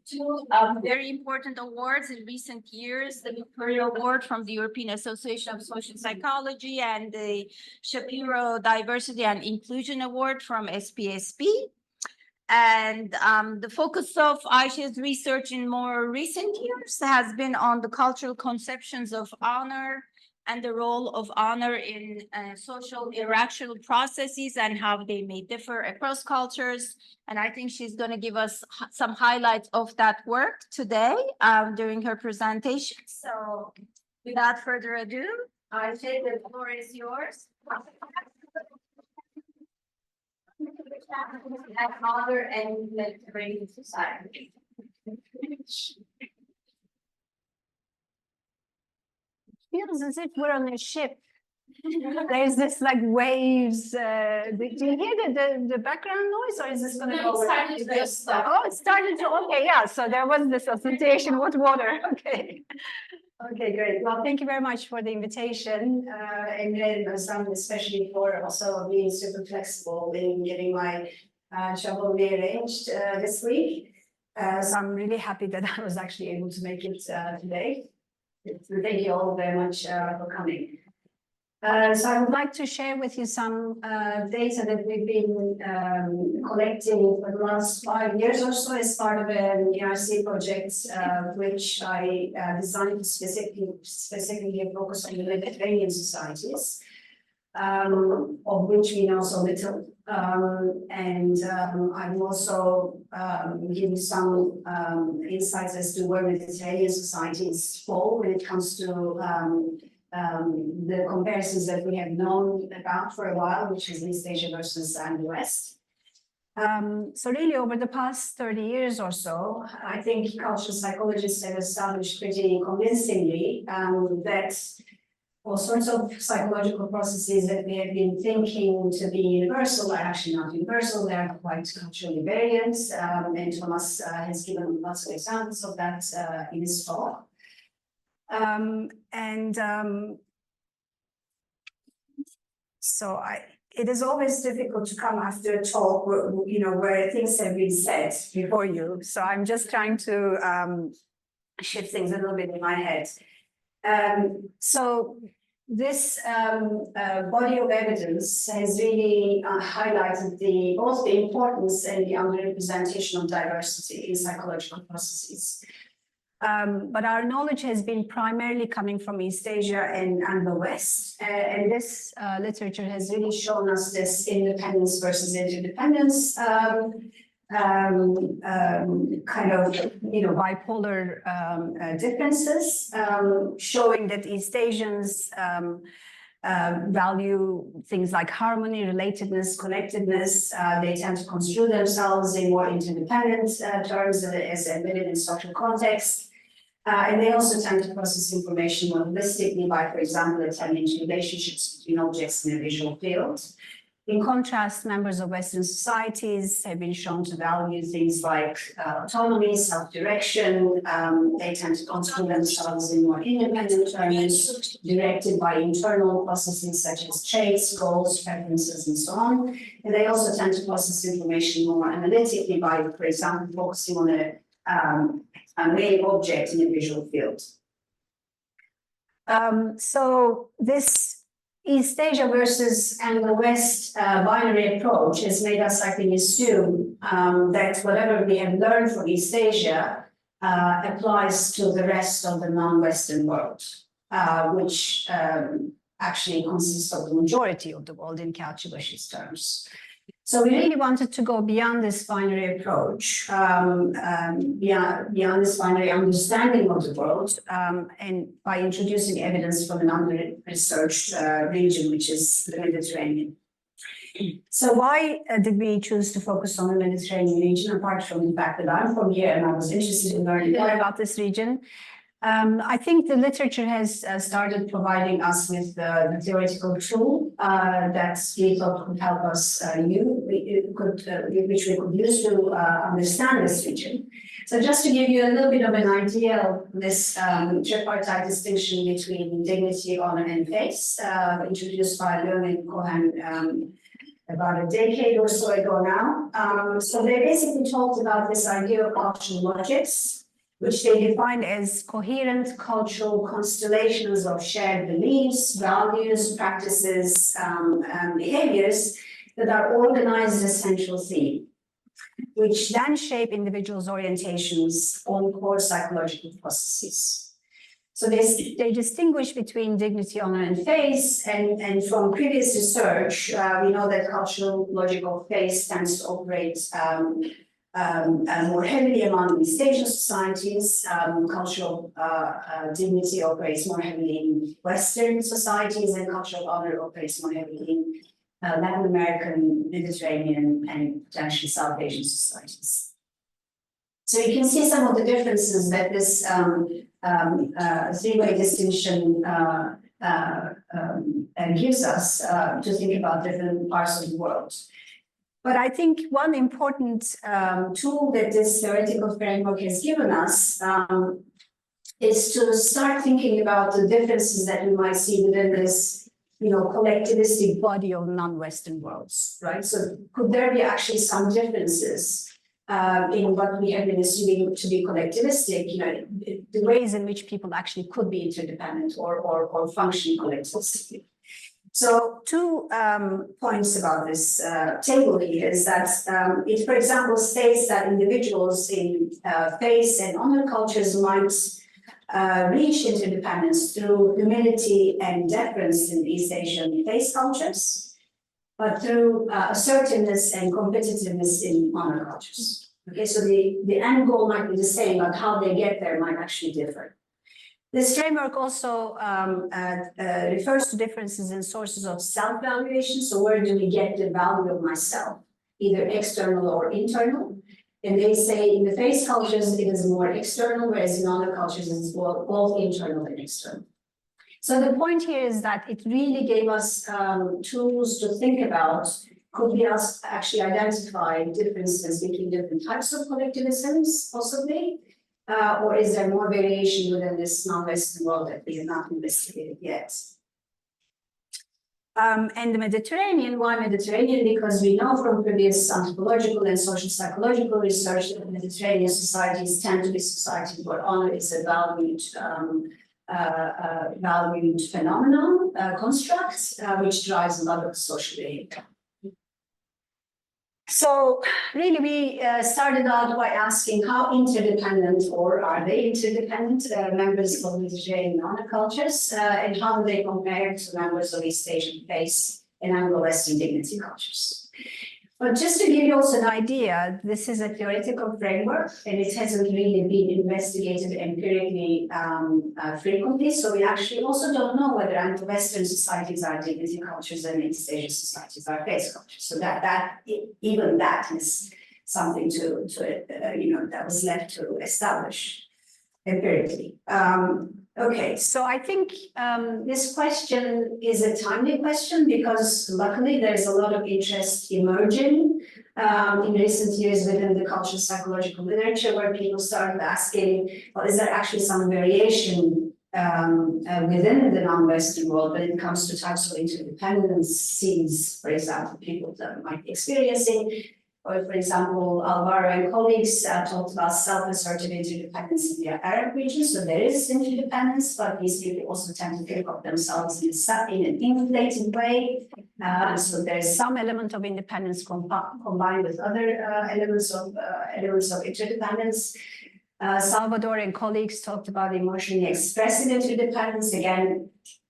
two very important awards in recent years, the Victoria Award from the European Association of Social Psychology and the Shapiro Diversity and Inclusion Award from SPSP. And the focus of Ayşe's research in more recent years has been on the cultural conceptions of honor and the role of honor in social interactional processes and how they may differ across cultures. And I think she's going to give us some highlights of that work today during her presentation. So without further ado, Ayşe, the floor is yours. And honor and Mediterranean society. Feels as if we're on a ship. There's this like waves. Do you hear the background noise, or is this going to go? Oh, it started to. Okay, yeah. So there was this association with water. Okay. Okay, great. Well, thank you very much for the invitation, and then Özlem, especially for also being super flexible in getting my travel rearranged this week. So I'm really happy that I was actually able to make it today. Thank you all very much for coming. So I would like to share with you some data that we've been collecting for the last 5 years or so as part of an ERC project, which I designed to specifically focus on the Mediterranean societies, of which we know so little. And I'm also giving some insights as to where Mediterranean societies fall when it comes to the comparisons that we have known about for a while, which is East Asia versus the West. So really over the past 30 years or so, I think cultural psychologists have established pretty convincingly that all sorts of psychological processes that we have been thinking to be universal are actually not universal. They are quite culturally variant, and Thomas has given lots of examples of that in his talk. So it is always difficult to come after a talk where, you know, where things have been said before you. So I'm just trying to shift things a little bit in my head. So this body of evidence has really highlighted both the importance and the underrepresentation of diversity in psychological processes. But our knowledge has been primarily coming from East Asia and the West. And this literature has really shown us this independence versus interdependence kind of, you know, bipolar differences, showing that East Asians value things like harmony, relatedness, connectedness. They tend to construe themselves in more interdependent terms as embedded in social context. And they also tend to process information more holistically by, for example, attending relationships between objects in a visual field. In contrast, members of Western societies have been shown to value things like autonomy, self-direction. They tend to construe themselves in more independent terms, directed by internal processes such as traits, goals, preferences, and so on. And they also tend to process information more analytically by, for example, focusing on a main object in a visual field. So this East Asia versus and the West binary approach has made us, I think, assume that whatever we have learned from East Asia applies to the rest of the non-Western world, which actually consists of the majority of the world in Calci-Bashir's terms. So we really wanted to go beyond this binary approach, beyond this binary understanding of the world, and by introducing evidence from an under-researched region, which is the Mediterranean. So why did we choose to focus on the Mediterranean region, apart from the fact that I'm from here and I was interested in learning more about this region? I think the literature has started providing us with the theoretical tool that we thought could help us, which we could use to understand this region. So just to give you a little bit of an idea of this tripartite distinction between dignity, honor, and face, introduced by Leung and Cohen about a decade or so ago now. So they basically talked about this idea of cultural logics, which they define as coherent cultural constellations of shared beliefs, values, practices, and behaviors that are organized as a central theme, which then shape individuals' orientations on core psychological processes. So they distinguish between dignity, honor, and face, and from previous research, we know that cultural logical face tends to operate more heavily among East Asian societies. Cultural dignity operates more heavily in Western societies, and cultural honor operates more heavily in Latin American, Mediterranean, and potentially South Asian societies. So you can see some of the differences that this three-way distinction gives us to think about different parts of the world. But I think one important tool that this theoretical framework has given us is to start thinking about the differences that we might see within this, collectivistic body of non-Western worlds, right? So could there be actually some differences in what we have been assuming to be collectivistic, the ways in which people actually could be interdependent or function collectivistically? So two points about this table here is that it, for example, states that individuals in face and honor cultures might reach interdependence through humility and deference in East Asian face cultures, but through assertiveness and competitiveness in honor cultures. Okay, so the end goal might be the same, but how they get there might actually differ. This framework also refers to differences in sources of self-valuation. So where do we get the value of myself, either external or internal? And they say in the face cultures, it is more external, whereas in other cultures, it's both internal and external. So the point here is that it really gave us tools to think about, could we actually identify differences between different types of collectivisms, possibly? Or is there more variation within this non-Western world that we have not investigated yet? And the Mediterranean, why Mediterranean? Because we know from previous anthropological and social psychological research that Mediterranean societies tend to be societies where honor is a valued phenomenon, construct, which drives a lot of social behavior. So really, we started out by asking how interdependent, or are they interdependent, members of Mediterranean honor cultures, and how do they compare to members of East Asian face and Anglo-Western dignity cultures. But just to give you also an idea, this is a theoretical framework, and it hasn't really been investigated empirically frequently. So we actually also don't know whether Anglo-Western societies are dignity cultures and East Asian societies are face cultures. So even that is something that was left to establish empirically. Okay, so I think this question is a timely question because luckily there's a lot of interest emerging in recent years within the cultural psychological literature where people started asking, well, is there actually some variation within the non-Western world when it comes to types of interdependencies, for example, people that might be experiencing? Or, for example, Alvaro and colleagues talked about self-assertive interdependence in the Arab region. So there is interdependence, but these people also tend to think of themselves in an inflated way. So there's some element of independence combined with other elements of interdependence. Salvador and colleagues talked about emotionally expressive interdependence. Again,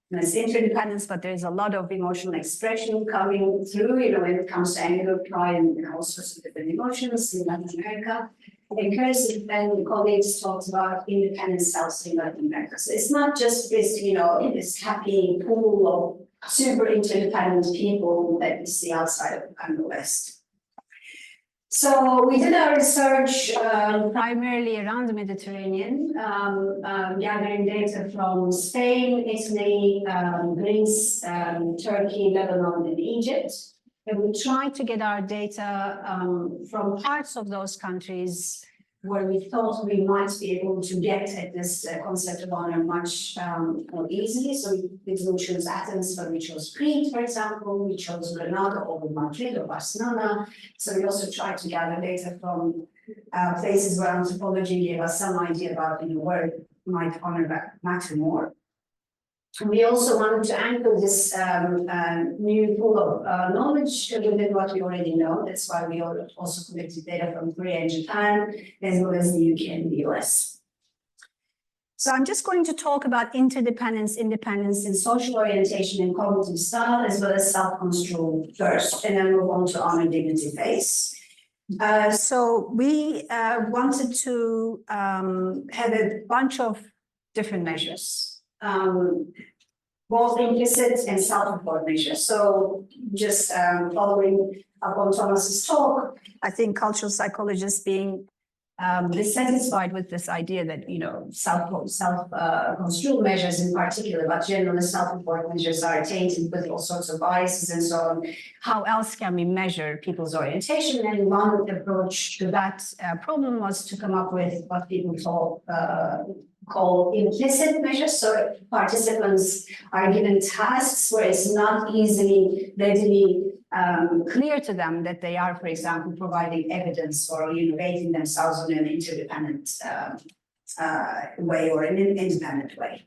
There's interdependence, but there's a lot of emotional expression coming through, when it comes to anger, pride, and all sorts of different emotions in Latin America. And Kirsten and colleagues talked about independent selves in Latin America. So it's not just this, this happy pool of super interdependent people that we see outside of the West. So we did our research primarily around the Mediterranean, gathering data from Spain, Italy, Greece, Turkey, Lebanon, and Egypt. And we tried to get our data from parts of those countries where we thought we might be able to get at this concept of honor much more easily. So we didn't choose Athens, but we chose Crete, for example. We chose Granada over Madrid or Barcelona. So we also tried to gather data from places where anthropology gave us some idea about where might honor matter more. And we also wanted to anchor this new pool of knowledge within what we already know. That's why we also collected data from Korea and Japan, as well as the UK and the US. So I'm just going to talk about interdependence, independence, and social orientation and cognitive style, as well as self-construal first, and then move on to honor, dignity, phase. So we wanted to have a bunch of different measures. Both implicit and self-report measures. So just following up on Thomas's talk, I think cultural psychologists being dissatisfied with this idea that, self-construal measures in particular, but generally self-report measures are tainted with all sorts of biases and so on. How else can we measure people's orientation? And one approach to that problem was to come up with what people call implicit measures. So participants are given tasks where it's not readily clear to them that they are, for example, providing evidence or rating themselves in an interdependent way or an independent way.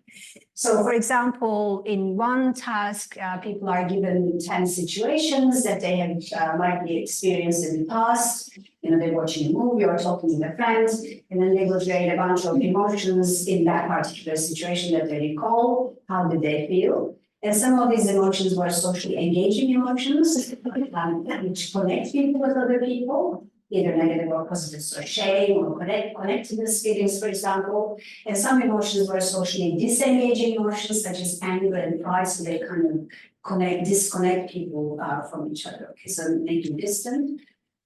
So, for example, in one task, people are given 10 situations that they have likely experienced in the past. They're watching a movie or talking with a friend, and then they will rate a bunch of emotions in that particular situation that they recall. How did they feel? And some of these emotions were socially engaging emotions, which connect people with other people, either negative or positive, so shame or connectedness feelings, for example. And some emotions were socially disengaging emotions, such as anger and pride, so they kind of disconnect people from each other, okay, so make them distant.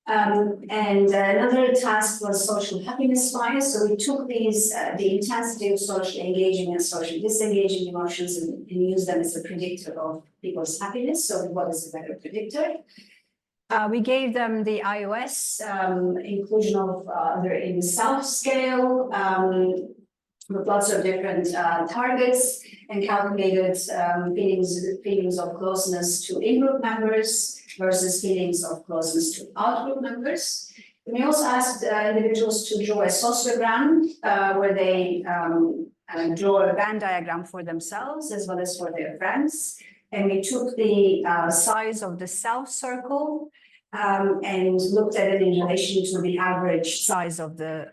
And another task was social happiness bias. So we took these, the intensity of socially engaging and socially disengaging emotions and used them as a predictor of people's happiness. So what is a better predictor? We gave them the iOS inclusion of in the self scale with lots of different targets, and calculated feelings of closeness to in-group members versus feelings of closeness to out-group members. And we also asked individuals to draw a sociogram where they draw a Venn diagram for themselves as well as for their friends. And we took the size of the self circle and looked at it in relation to the average size of the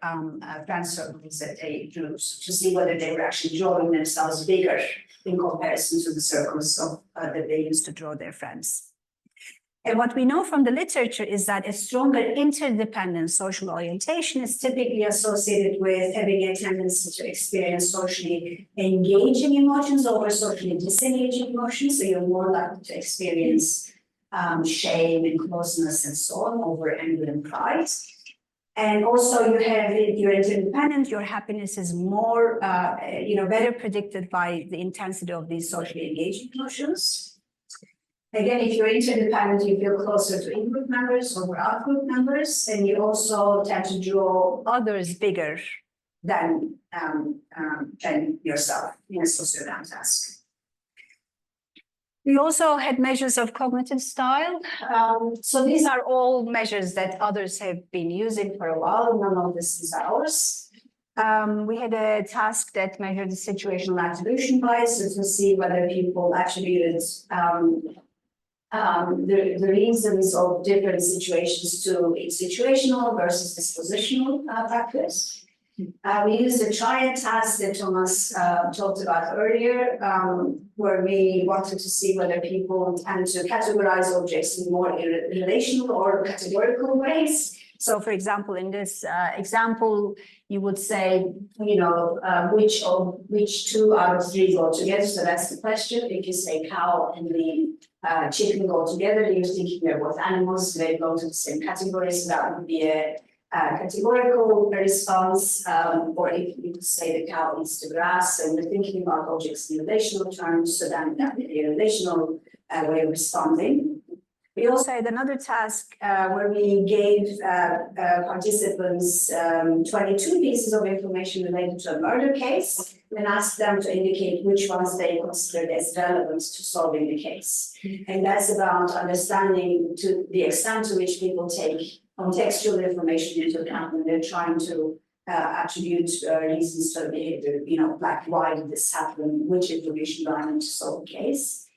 friend circles that they drew, to see whether they were actually drawing themselves bigger in comparison to the circles that they used to draw their friends. And what we know from the literature is that a stronger interdependent social orientation is typically associated with having a tendency to experience socially engaging emotions over socially disengaging emotions. So you're more likely to experience shame and closeness and so on over anger and pride. And also you have, if you're interdependent, your happiness is more, better predicted by the intensity of these socially engaging emotions. Again, if you're interdependent, you feel closer to in-group members over out-group members, and you also tend to draw others bigger than yourself in a sociogram task. We also had measures of cognitive style. So these are all measures that others have been using for a while. None of this is ours. We had a task that measured the situational attribution bias to see whether people attributed the reasons of different situations to situational versus dispositional factors. We used a triad task that Thomas talked about earlier, where we wanted to see whether people tend to categorize objects in more relational or categorical ways. So, for example, in this example, you would say, you know, which 2 out of 3 go together. So that's the question. If you say cow and the chicken go together, you're thinking they're both animals, they belong to the same category. So that would be a categorical response, or if you could say the cow eats the grass, and we're thinking about objects in relational terms, so then that would be a relational way of responding. We also had another task where we gave participants 22 pieces of information related to a murder case and asked them to indicate which ones they considered as relevant to solving the case. And that's about understanding to the extent to which people take contextual information into account when they're trying to attribute reasons to the behavior, you know, like why did this happen, which information do I need to solve the case.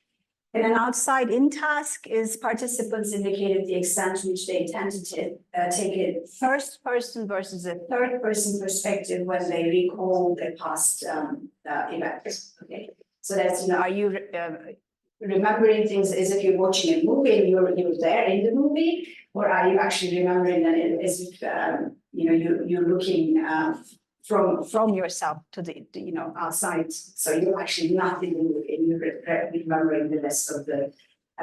And an outside-in task is participants indicated the extent to which they tend to take a first person versus a third person perspective when they recall their past events. Okay, so that's, you know, are you remembering things as if you're watching a movie and you're there in the movie, or are you actually remembering that as if you know you're looking from yourself to the you know outside, so you're actually not in the movie and you're remembering the rest of the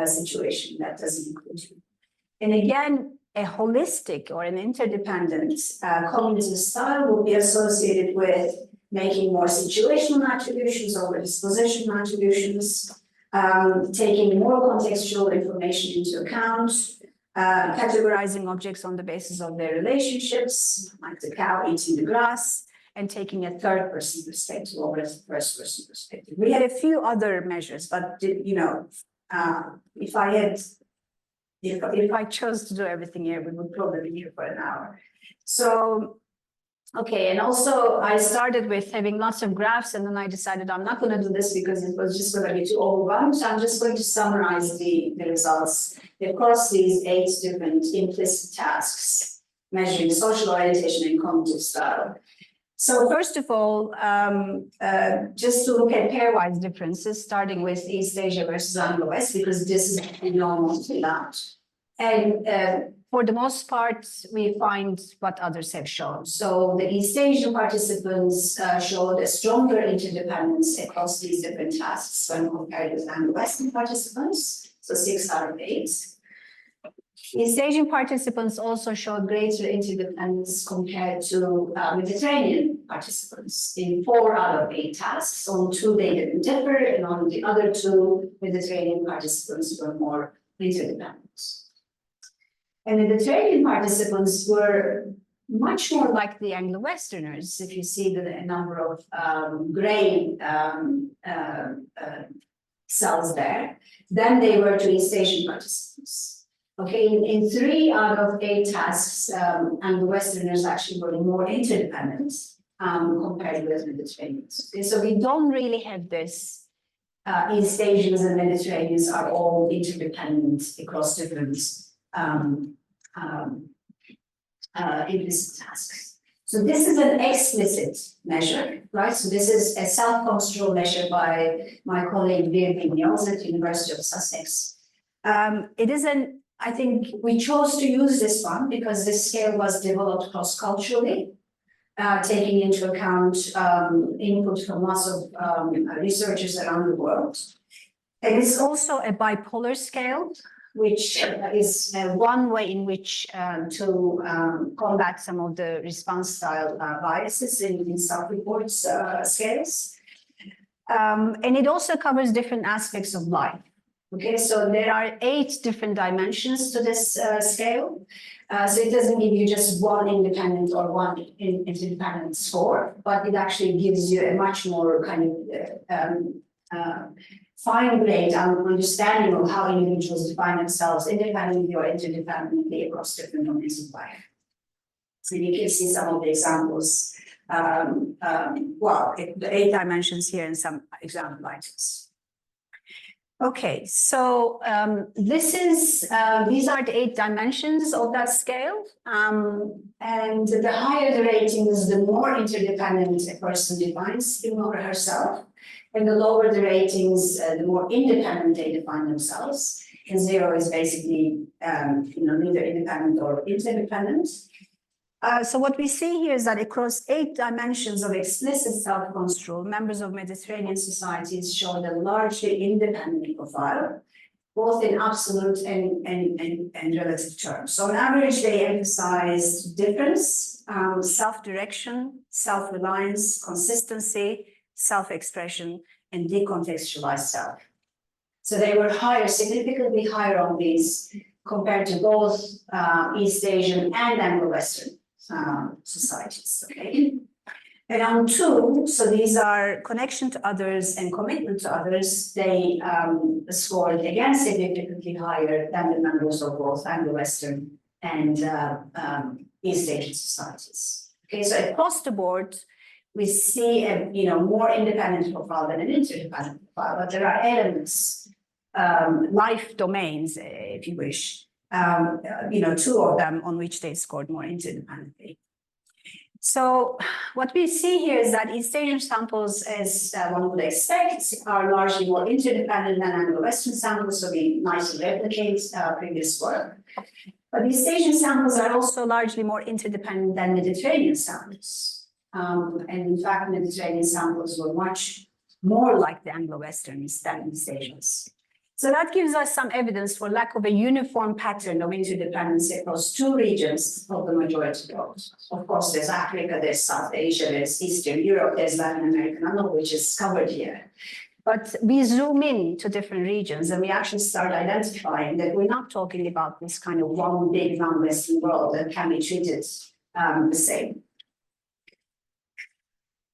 situation that doesn't include you. And again, a holistic or an interdependent cognitive style will be associated with making more situational attributions over dispositional attributions, taking more contextual information into account, categorizing objects on the basis of their relationships, like the cow eating the grass, and taking a third person perspective over a first person perspective. We had a few other measures, but you know, if I chose to do everything here, we would probably be here for an hour. So, okay, and also I started with having lots of graphs, and then I decided I'm not going to do this because it was just going to be too overwhelming. So I'm just going to summarize the results across these 8 different implicit tasks, measuring social orientation and cognitive style. So first of all, just to look at pairwise differences, starting with East Asia versus Anglo-West, because this is almost allowed. And for the most part, we find what others have shown. So the East Asian participants showed a stronger interdependence across these different tasks when compared with Anglo-Western participants, so 6 out of 8. East Asian participants also showed greater interdependence compared to Mediterranean participants in 4 out of 8 tasks. On 2, they didn't differ, and on the other 2, Mediterranean participants were more interdependent. And the Mediterranean participants were much more like the Anglo-Westerners, if you see the number of gray cells there, than they were to East Asian participants. Okay, in 3 out of 8 tasks, and the Westerners actually were more interdependent compared with Mediterraneans. Okay, so we don't really have this. East Asians and Mediterraneans are all interdependent across different implicit tasks. So this is an explicit measure, right? So this is a self-construal measure by my colleague Virginie Niels at the University of Sussex. It is I think we chose to use this one because this scale was developed cross-culturally, taking into account input from lots of researchers around the world. And it's also a bipolar scale, which is one way in which to combat some of the response style biases in self-report scales. And it also covers different aspects of life. Okay, so there are 8 different dimensions to this scale. So it doesn't give you just one independent or one interdependent score, but it actually gives you a much more kind of fine-grained understanding of how individuals define themselves independently or interdependently across different domains of life. So you can see some of the examples, the 8 dimensions here and some example items. Okay, so these are the 8 dimensions of that scale. And the higher the ratings, the more interdependent a person defines him or herself. And the lower the ratings, the more independent they define themselves. And 0 is basically, neither independent or interdependent. So what we see here is that across 8 dimensions of explicit self-construal, members of Mediterranean Societies show a largely independent profile, both in absolute and relative terms. So on average, they emphasize difference, self-direction, self-reliance, consistency, self-expression, and decontextualized self. So they were higher, significantly higher on these compared to both East Asian and Anglo-Western societies, okay? And on 2, so these are Connection to others and commitment to others, they scored again significantly higher than the members of both Anglo-Western and East Asian societies. Okay, so across the board, we see a more independent profile than an interdependent profile, but there are elements, life domains, if you wish, 2 of them on which they scored more interdependently. So what we see here is that East Asian samples, as one would expect, are largely more interdependent than Anglo-Western samples, so we nicely replicate previous work. But East Asian samples are also largely more interdependent than Mediterranean samples. And in fact, Mediterranean samples were much more like the Anglo-Westerns than East Asians. so that gives us some evidence for lack of a uniform pattern of interdependency across 2 regions of the majority world. Of course, there's Africa, there's South Asia, there's Eastern Europe, there's Latin America, none of which is covered here. But we zoom in to different regions And we actually start identifying that we're not talking about this kind of one big non-Western world that can be treated the same.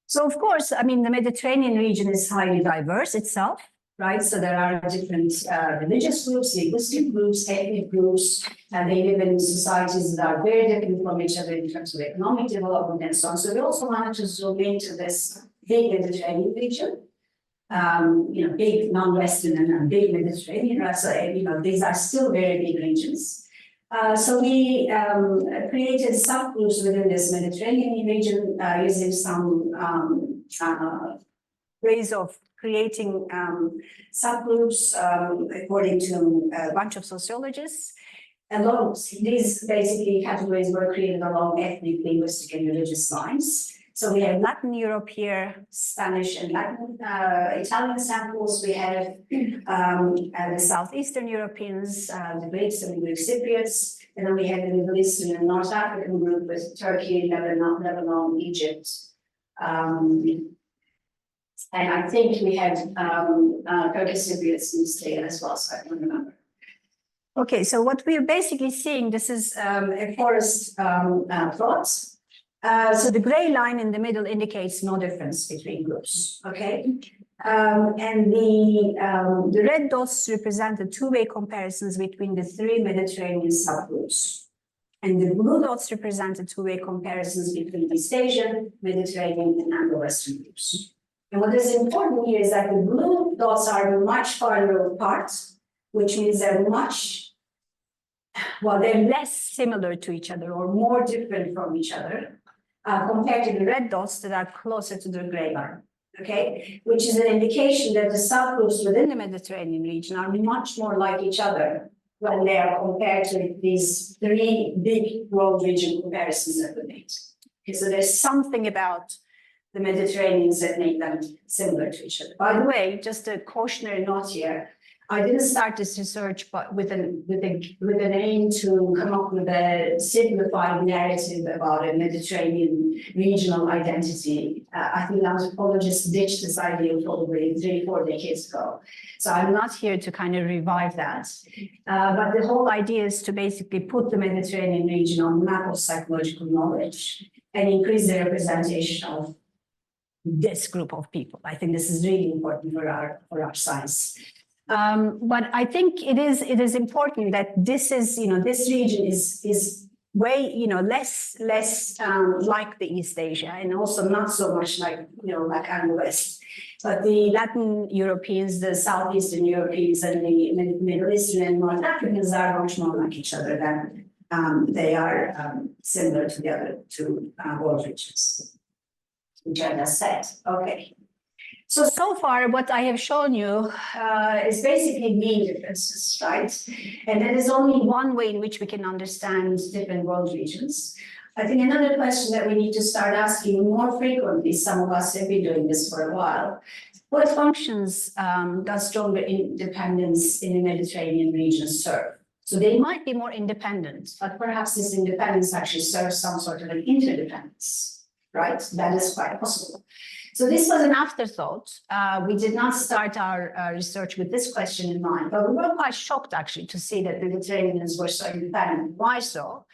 So of course, I mean, the Mediterranean region is highly diverse itself. Right, so there are different religious groups, linguistic groups, ethnic groups, and they live in societies that are very different from each other in terms of economic development and so on. So we also managed to zoom into this big Mediterranean region, big non-Western and big Mediterranean. So these are still very big regions. So we created subgroups within this Mediterranean region using some ways of creating subgroups according to a bunch of sociologists. Along these basically categories were created along ethnic, linguistic, and religious lines. So we have Latin Europe here, Spanish and Latin, Italian samples. We have the Southeastern Europeans, the Greeks and the Greek Cypriots, and then we have the Middle Eastern and North African group with Turkey, Lebanon, Egypt. And I think we had Turkish Cypriots in this data as well, so I don't remember. Okay, so what we're basically seeing, this is a forest plot. So the gray line in the middle indicates no difference between groups. Okay. And the red dots represent the 2-way comparisons between the 3 Mediterranean subgroups. And the Blue dots represent the 2-way comparisons between East Asian, Mediterranean, and Anglo-Western groups. And what is important here is that the blue dots are much farther apart, which means they're they're less similar to each other or more different from each other compared to the red dots that are closer to the gray line. Okay, which is an indication that the subgroups within the Mediterranean region are much more like each other when they are compared to these 3 big world region comparisons that we made. Okay, so there's something about the Mediterraneans that make them similar to each other. By the way, just a cautionary note here. I didn't start this research, but with an aim to come up with a simplified narrative about a Mediterranean regional identity. I think anthropologists ditched this idea probably 3-4 decades ago. So I'm not here to kind of revive that. But the whole idea is to basically put the Mediterranean region on the map of psychological knowledge and increase the representation of this group of people. I think this is really important for our science. But I think it is important that this is, this region is way, less like the East Asia and also not so much like, like Anglo-West. But the Latin Europeans, the Southeastern Europeans, and the Middle Eastern and North Africans are much more like each other than they are similar to the other two world regions, which I just said. Okay. So far, what I have shown you is basically mean differences, right? And there is only one way in which we can understand different world regions. I think another question that we need to start asking more frequently, some of us have been doing this for a while, what functions does stronger independence in the Mediterranean region serve? So they might be more independent, but perhaps this independence actually serves some sort of an interdependence, right? That is quite possible. So this was an afterthought. We did not start our research with this question in mind, but we were quite shocked actually to see that the Mediterraneans were so independent. Why so?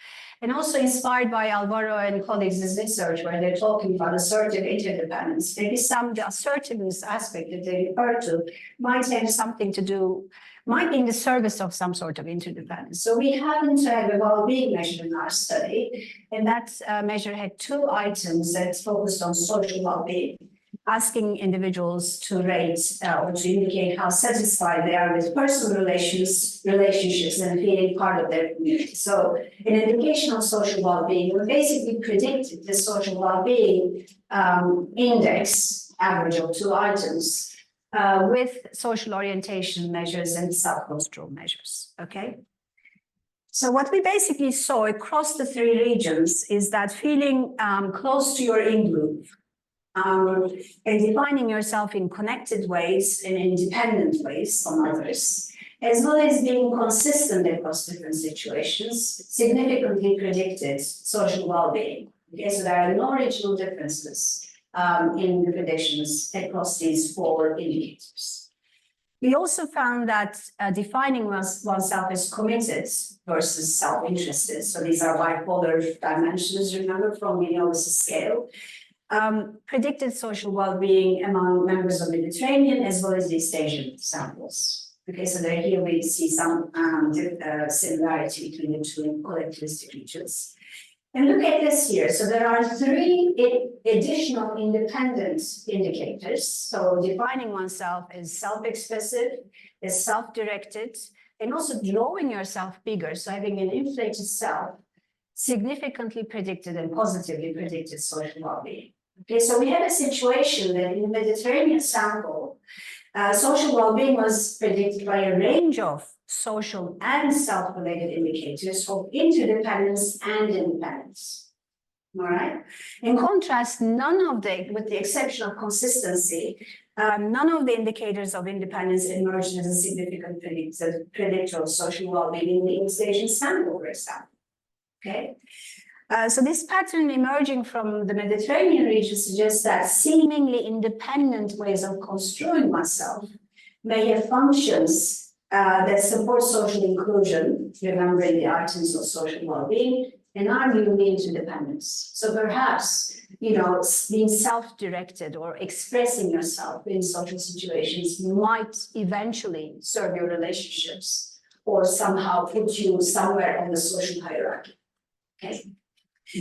And also inspired by Alvaro and colleagues' research, where they're talking about assertive interdependence. Maybe the assertiveness aspect that they refer to might have something to do, might be in the service of some sort of interdependence. So we happened to have a well-being measure in our study, and that measure had two items that focused on social well-being, asking individuals to rate or to indicate how satisfied they are with personal relationships and feeling part of their community. So an indication of social well-being, we basically predicted the social well-being index, average of two items, with social orientation measures and self-control measures, okay? So what we basically saw across the three regions is that feeling close to your in-group, and defining yourself in connected ways and independent ways from others, as well as being consistent across different situations, significantly predicted social well-being. Okay, so there are no regional differences in the predictions across these four indicators. We also found that defining oneself as committed versus self-interested, so these are bipolar dimensions, remember, from Mini-Symposium scale, predicted social well-being among members of the Mediterranean as well as East Asian samples. Okay, so there here we see some similarity between the two collectivistic regions. And look at this here. So there are three additional independent indicators. So defining oneself as self-expressive, as self-directed, and also drawing yourself bigger. So having an inflated self significantly predicted and positively predicted social well-being. Okay, so we had a situation that in the Mediterranean sample, social well-being was predicted by a range of social and self-related indicators of interdependence and independence. All right. In contrast, with the exception of consistency, none of the indicators of independence emerged as a significant predictor of social well-being in the East Asian sample, for example. Okay. So this pattern emerging from the Mediterranean region suggests that seemingly independent ways of construing oneself may have functions that support social inclusion, remembering the items of social well-being, and arguably interdependence. So perhaps, you know, being self-directed or expressing yourself in social situations might eventually serve your relationships or somehow put you somewhere on the social hierarchy. Okay.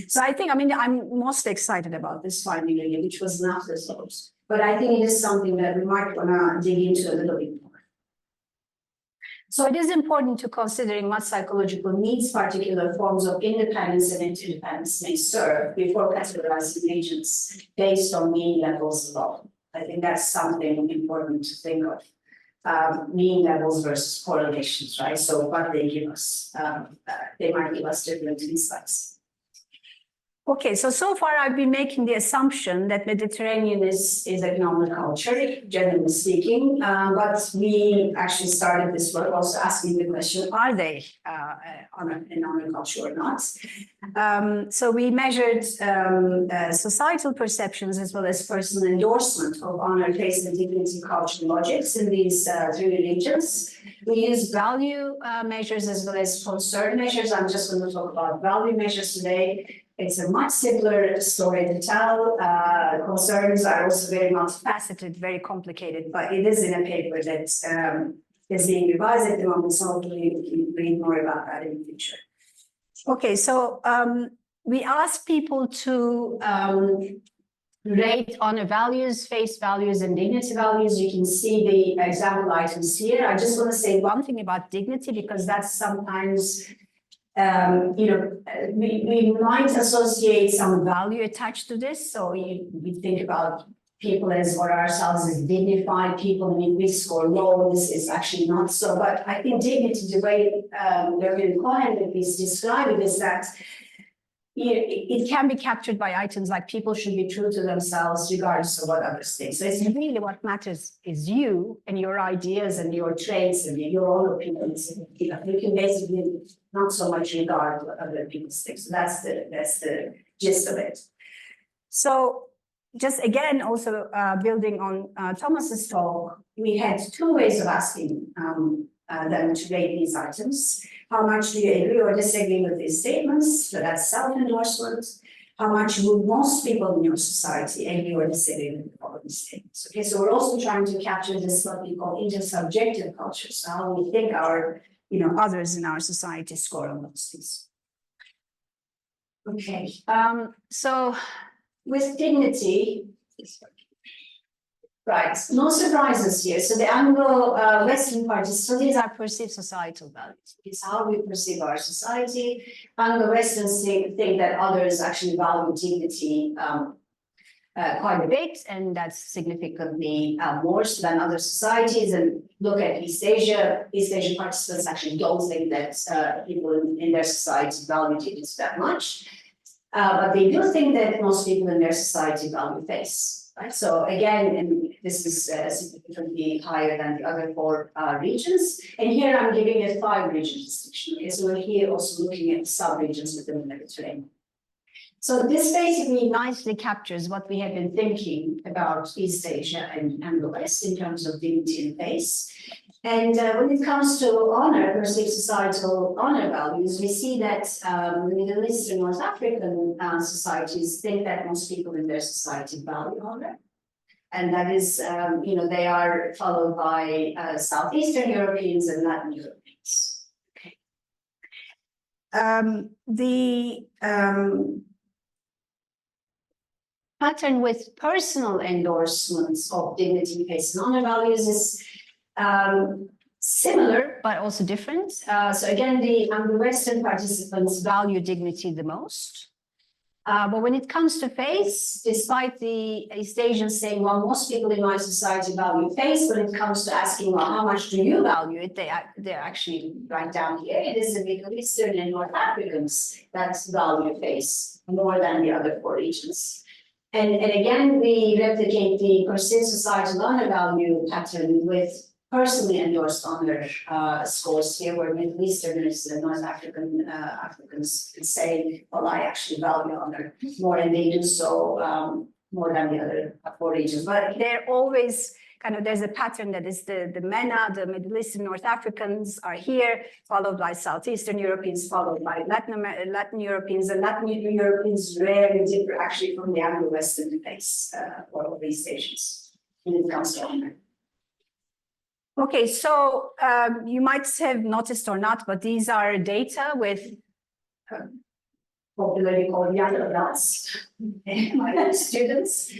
So I think, I mean, I'm most excited about this finding, really, which was an afterthought, but I think it is something that we might want to dig into a little bit more. So it is important to consider in what psychological needs particular forms of independence and interdependence may serve before categorizing regions based on mean levels alone. I think that's something important to think of. Mean levels versus correlations, right? So what they give us, they might give us different insights. Okay, so far I've been making the assumption that Mediterranean is a known culture, generally speaking, but we actually started this work also asking the question, are they a known culture or not? So we measured societal perceptions as well as personal endorsement of honor, taste, and dignity cultural logics in these three regions. We used value measures as well as concern measures. I'm just going to talk about value measures today. It's a much simpler story to tell. Concerns are also very multifaceted, very complicated, but it is in a paper that is being revised at the moment, so hopefully we can read more about that in the future. Okay, so we asked people to rate honor values, face values, and dignity values. You can see the example items here. I just want to say one thing about dignity, because that's sometimes, we might associate some value attached to this. So we think about people as or ourselves as dignified people, and if we score low, this is actually not so. But I think dignity, the way Reverend Cohen is describing is that it can be captured by items like people should be true to themselves regardless of what others think. So it's really what matters is you and your ideas and your traits and your own opinions. You can basically not so much regard what other people think. So that's the gist of it. So just again, also building on Thomas's talk, we had two ways of asking them to rate these items. How much do you agree or disagree with these statements? So that's self-endorsement. How much would most people in your society agree or disagree with the following statements? Okay, so we're also trying to capture this what we call intersubjective culture. So how we think our, others in our society score on those things. Okay, so with dignity, right, no surprises here. So the Anglo-Western parties, so these are perceived societal values. It's how we perceive our society. Anglo-Westerns think that others actually value dignity quite a bit, and that's significantly more so than other societies. And look at East Asia. East Asian participants actually don't think that people in their society value dignity that much. But they do think that most people in their society value face, right? So again, and this is significantly higher than the other four regions. And here I'm giving a 5-region distinction. Okay? So we're here also looking at sub-regions within the Mediterranean. So this basically nicely captures what we have been thinking about East Asia and the West in terms of dignity and face. And when it comes to honor, perceived societal honor values, we see that the Middle East and North African societies think that most people in their society value honor. And that is, they are followed by Southeastern Europeans and Latin Europeans. Okay. Pattern with personal endorsements of dignity, face, and honor values is similar, but also different. So again, the Western participants value dignity the most. But when it comes to face, despite the East Asians saying, well, most people in my society value face, when it comes to asking, well, how much do you value it, they're actually right down here. It is the Middle Eastern and North Africans that value face more than the other four regions. And again, we replicate the perceived societal honor value pattern with personally endorsed honor scores here, where Middle Easterners and North Africans can say, well, I actually value honor more, and they do so more than the other four regions. But they're always there's a pattern that is the MENA, the Middle Eastern North Africans are here, followed by Southeastern Europeans, followed by Latin Europeans, and Latin Europeans rarely differ actually from the Anglo-Western face or East Asians when it comes to honor. Okay, so you might have noticed or not, but these are data with popularly called young adults, my students.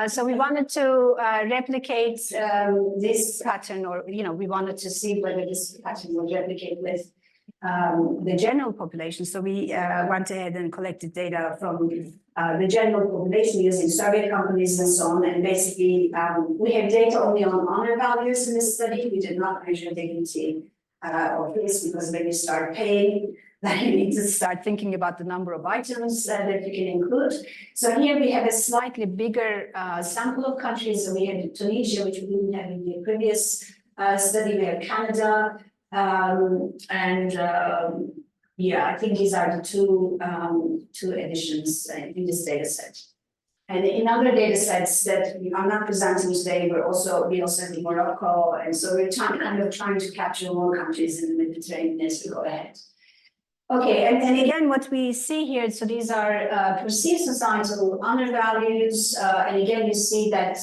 So we wanted to replicate this pattern, or we wanted to see whether this pattern will replicate with the general population. So we went ahead and collected data from the general population using survey companies and so on. And basically, we have data only on honor values in this study. We did not measure dignity or face, because when you start paying, then you need to start thinking about the number of items that you can include. So here we have a slightly bigger sample of countries. So we had Tunisia, which we didn't have in the previous study. We have Canada, yeah, I think these are the two editions in this data set. And in other data sets that I'm not presenting today, we also have Morocco, and so we're trying to capture more countries in the Mediterranean as we go ahead. Okay, and again, what we see here, so these are perceived societal honor values, and again, you see that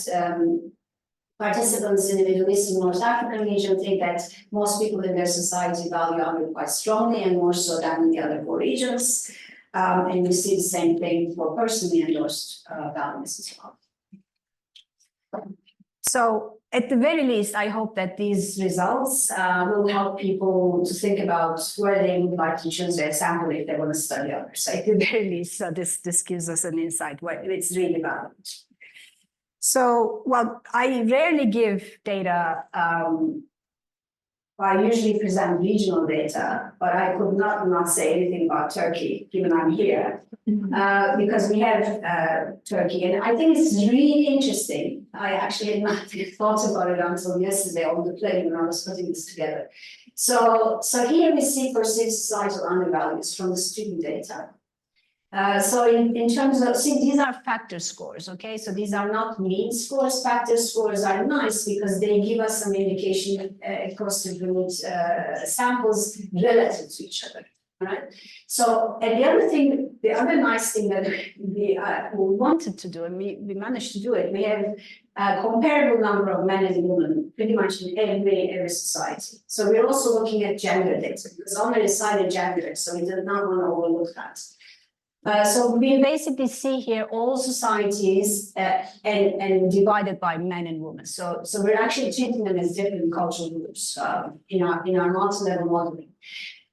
participants in the Middle East and North African region think that most people in their society value honor quite strongly, and more so than in the other four regions. And we see the same thing for personally endorsed values as well. So at the very least, I hope that these results will help people to think about where they would like to choose their sample if they want to study others. At the very least, so this gives us an insight what it's really about. So, well, I rarely give data. I usually present regional data, but I could not say anything about Turkey, given I'm here, because we have Turkey, and I think it's really interesting. I actually had not thought about it until yesterday on the plane when I was putting this together. So here we see perceived societal undervalues from the student data. So in terms of, see, these are factor scores, okay? So these are not mean scores. Factor scores are nice because they give us some indication across different samples relative to each other, right? So, and the other nice thing that we wanted to do, and we managed to do it, we have a comparable number of men and women pretty much in every society. So we're also looking at gender data, because honor is cited gender, so we did not want to overlook that. So we basically see here all societies and divided by men and women. So we're actually treating them as different cultural groups in our multi-level modeling.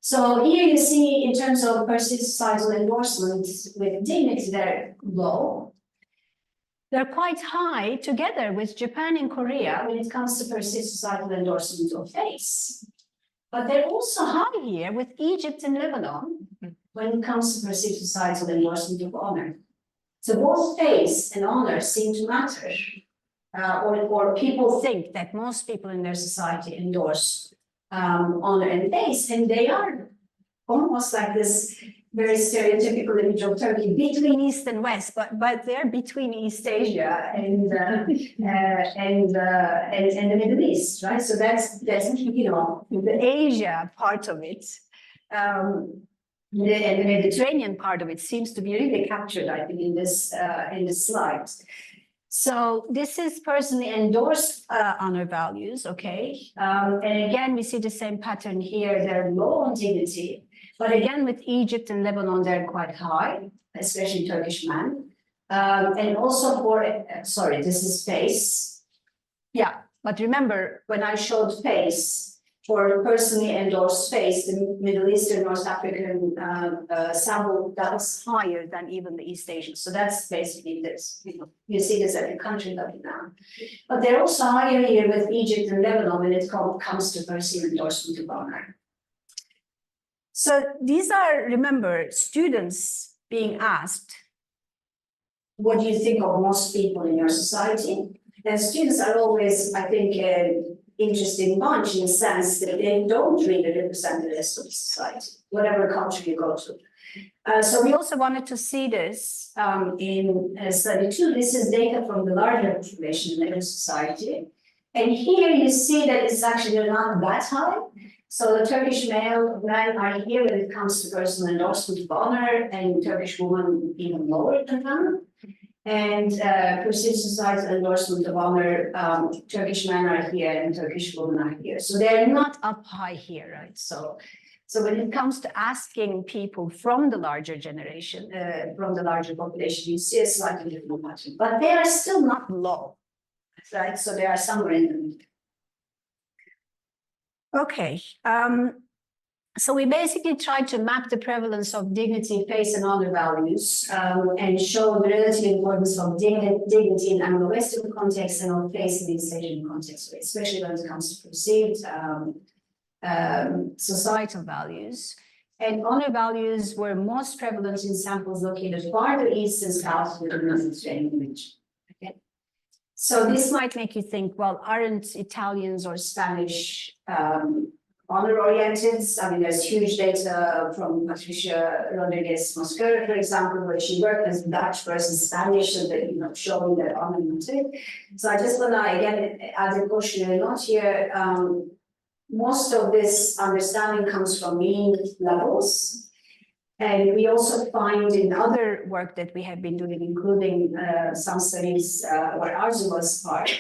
So here you see in terms of perceived societal endorsement with dignity, they're low. They're quite high together with Japan and Korea when it comes to perceived societal endorsement of face. But they're also high here with Egypt and Lebanon when it comes to perceived societal endorsement of honor. So both face and honor seem to matter, or people think that most people in their society endorse honor and face, and they are almost like this very stereotypical image of Turkey between East and West, but they're between East Asia and the Middle East, right? So that's you know, the Asia part of it. The Mediterranean part of it seems to be really captured, I think, in this slide. So this is personally endorsed honor values, okay? And again, we see the same pattern here. They're low on dignity, but again, with Egypt and Lebanon, they're quite high, especially Turkish men. And also for, sorry, this is face. Yeah, but remember, when I showed face, for personally endorsed face, the Middle Eastern, North African sample, that was higher than even the East Asian. So that's basically this. You see this at the country level now. But they're also higher here with Egypt and Lebanon when it comes to perceived endorsement of honor. So these are, remember, students being asked, what do you think of most people in your society? And students are always, I think, interesting bunch in the sense that they don't really represent the rest of the society, whatever culture you go to. So we also wanted to see this in study 2. This is data from the larger population in every society. And here you see that it's actually not that high. So the Turkish male men are here when it comes to personal endorsement of honor, and Turkish women even lower than them. And perceived societal endorsement of honor, Turkish men are here and Turkish women are here. So they're not up high here, right? So when it comes to asking people from the larger generation, from the larger population, you see a slightly different pattern, but they are still not low, right? So they are somewhere in the middle. Okay. So we basically tried to map the prevalence of dignity, face, and honor values, and show the relative importance of dignity in Anglo-Western context and of face in East Asian context, especially when it comes to perceived societal values. And honor values were most prevalent in samples located farther east and south within the Mediterranean region. Okay. So this might make you think, well, aren't Italians or Spanish honor-oriented? I mean, there's huge data from Patricia Rodriguez Mosquera, for example, where she worked as Dutch versus Spanish, so that, you know, showing that honor motive. So I just want to, again, add a cautionary note here. Most of this understanding comes from mean levels. And we also find in other work that we have been doing, including some studies where Arzu was part,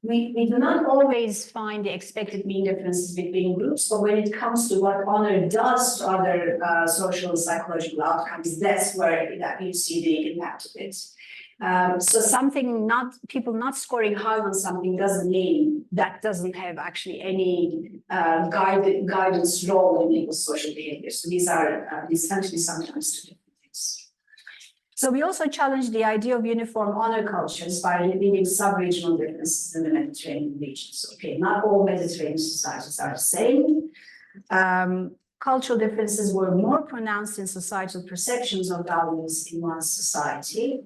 we do not always find the expected mean differences between groups, but when it comes to what honor does to other social and psychological outcomes, that's where that you see the impact of it. So something people not scoring high on something doesn't mean that doesn't have actually any guidance role in people's social behavior. So these tend to be sometimes two different things. So we also challenge the idea of uniform honor cultures by revealing sub-regional differences in the Mediterranean regions. Okay, not all Mediterranean societies are the same. Cultural differences were more pronounced in societal perceptions of values in one society.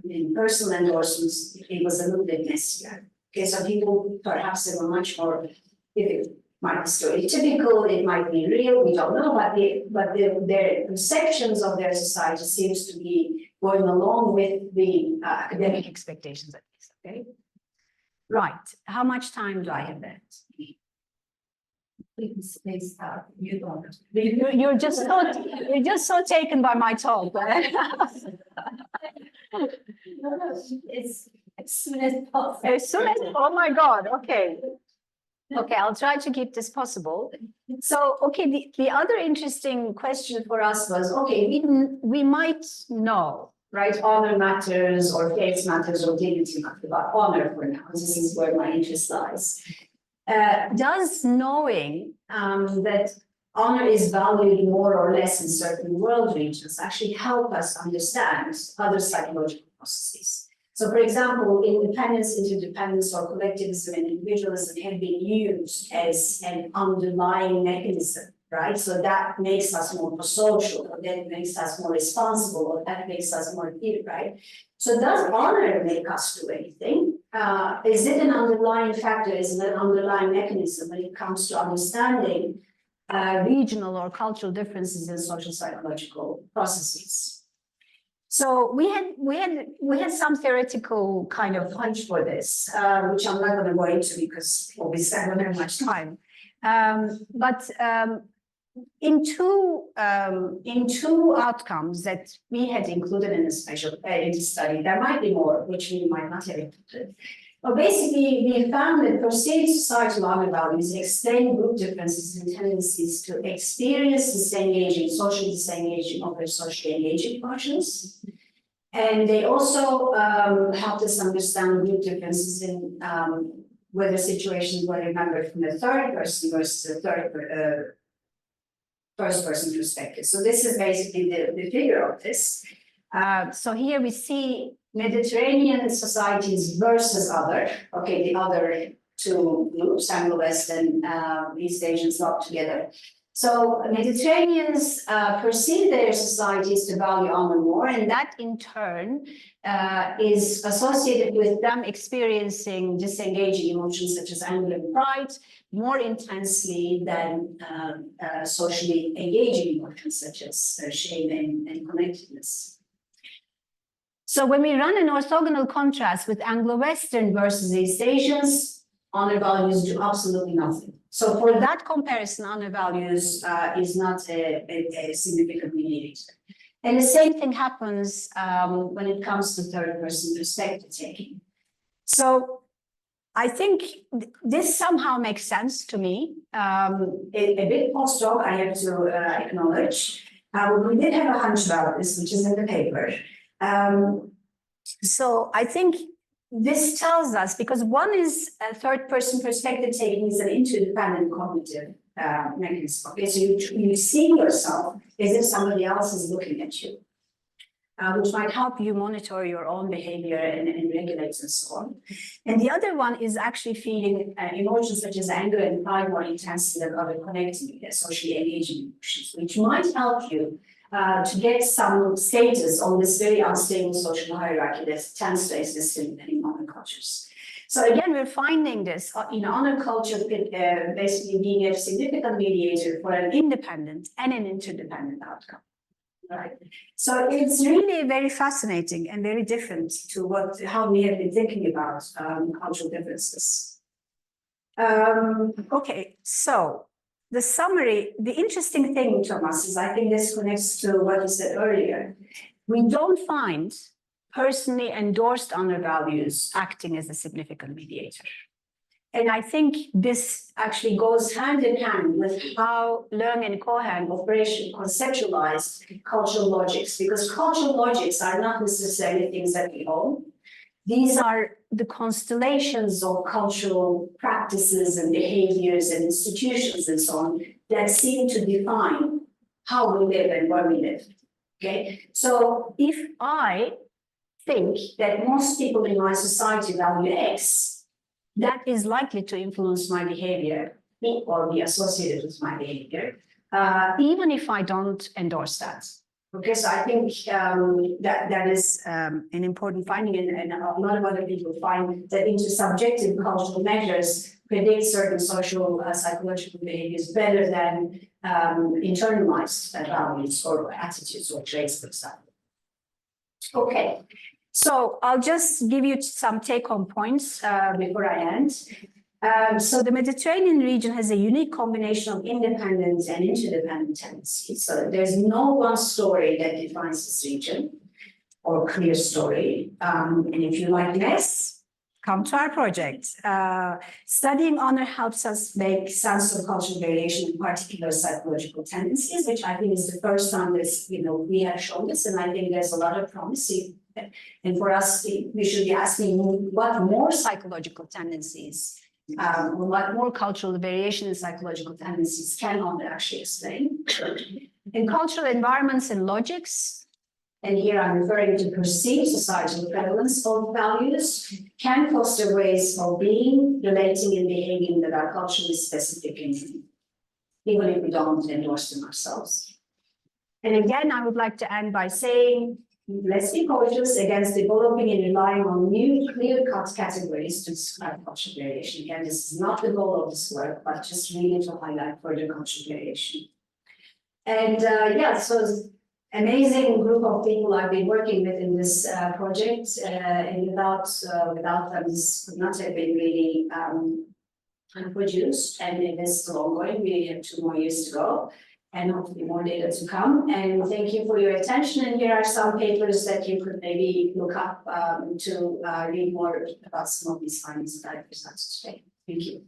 In personal endorsements, it was a little bit messier. Okay, so people perhaps they were much more, it might be stereotypical, it might be real, we don't know, but their perceptions of their society seems to be going along with the academic expectations at least. Okay, right. How much time do I have left? Please start. You don't. You're just so taken by my talk. It's as soon as possible. As soon as, oh my God, okay. Okay, I'll try to keep this possible. So, okay, the other interesting question for us was, okay, we might know, right, honor matters or faith matters or dignity matters, but honor for now, this is where my interest lies. Does knowing that honor is valued more or less in certain world regions actually help us understand other psychological processes? So, for example, independence, interdependence, or collectivism and individualism have been used as an underlying mechanism, right? So that makes us more pro-social, or that makes us more responsible, or that makes us more active, right? So does honor make us do anything? Is it an underlying factor? Is it an underlying mechanism when it comes to understanding regional or cultural differences in social psychological processes? So we had some theoretical kind of hunch for this, which I'm not going to go into because obviously I don't have much time. But in two outcomes that we had included in this study, there might be more which we might not have included. But basically, we found that perceived societal honor values explain group differences in tendencies to experience disengaging, socially disengaging over socially engaging functions. And they also helped us understand group differences in whether situations were remembered from the third person versus the first person perspective. So this is basically the figure of this. So here we see Mediterranean societies versus other, okay, the other two groups, Anglo-West and East Asians not together. So Mediterraneans perceive their societies to value honor more, and that in turn is associated with them experiencing disengaging emotions such as anger and pride more intensely than socially engaging emotions such as shame and connectedness. So when we run an orthogonal contrast with Anglo-Western versus East Asians, honor values do absolutely nothing. So for that comparison, honor values is not a significant mediator. And the same thing happens when it comes to third-person perspective taking. So I think this somehow makes sense to me. A bit post-hoc, I have to acknowledge. We did have a hunch about this, which is in the paper. So I think this tells us, because one is a third-person perspective taking is an interdependent cognitive mechanism. Okay, so you see yourself as if somebody else is looking at you, which might help you monitor your own behavior and regulate and so on. And the other one is actually feeling emotions such as anger and pride more intensely than other connecting, socially engaging emotions, which might help you to get some status on this very unstable social hierarchy that tends to exist in many honor cultures. So again, we're finding this in honor culture basically being a significant mediator for an independent and an interdependent outcome. Right. So it's really very fascinating and very different to how we have been thinking about cultural differences. Okay, so the summary, the interesting thing, Thomas, is I think this connects to what you said earlier. We don't find personally endorsed honor values acting as a significant mediator. And I think this Actually goes hand in hand with how Leung and Cohen operation conceptualized cultural logics, because cultural logics are not necessarily things that we own. These are the constellations of cultural practices and behaviors and institutions and so on that seem to define how we live and where we live. Okay, so if I think that most people in my society value X, that is likely to influence my behavior or be associated with my behavior, even if I don't endorse that. Okay, so I think that is An important finding. and a lot of other people find that intersubjective cultural measures predict certain social psychological behaviors better than internalized values or attitudes or traits, for example. Okay, So I'll just give you some take-home points before I end. So the Mediterranean region has a unique Combination of independent and interdependent tendencies. So there's no one story that defines this region or clear story. And if you like less, come to our project. Studying honor helps us make sense of cultural variation in particular psychological tendencies, which I think is the first time this, we have shown this, and I think there's a lot of promise. And for us, we should be asking what more psychological tendencies, what more cultural variation in psychological tendencies can honor actually explain. in cultural environments and logics. And here I'm referring to perceived societal prevalence of values, can foster ways of being, relating, and behaving that are culturally specific, even if we don't endorse them ourselves. And again, I would like to end by saying, let's be cautious against developing and relying on new clear-cut categories to describe cultural variation. Again, this is not the goal of this work, but just really to highlight further cultural variation. And so amazing group of people I've been working with in this project, and without them, this could not have been really produced, and it is still ongoing. We have 2 more years to go, and hopefully more data to come. And thank you for your attention. And here are some papers that you could maybe look up to read more about some of these findings that I presented today. Thank you.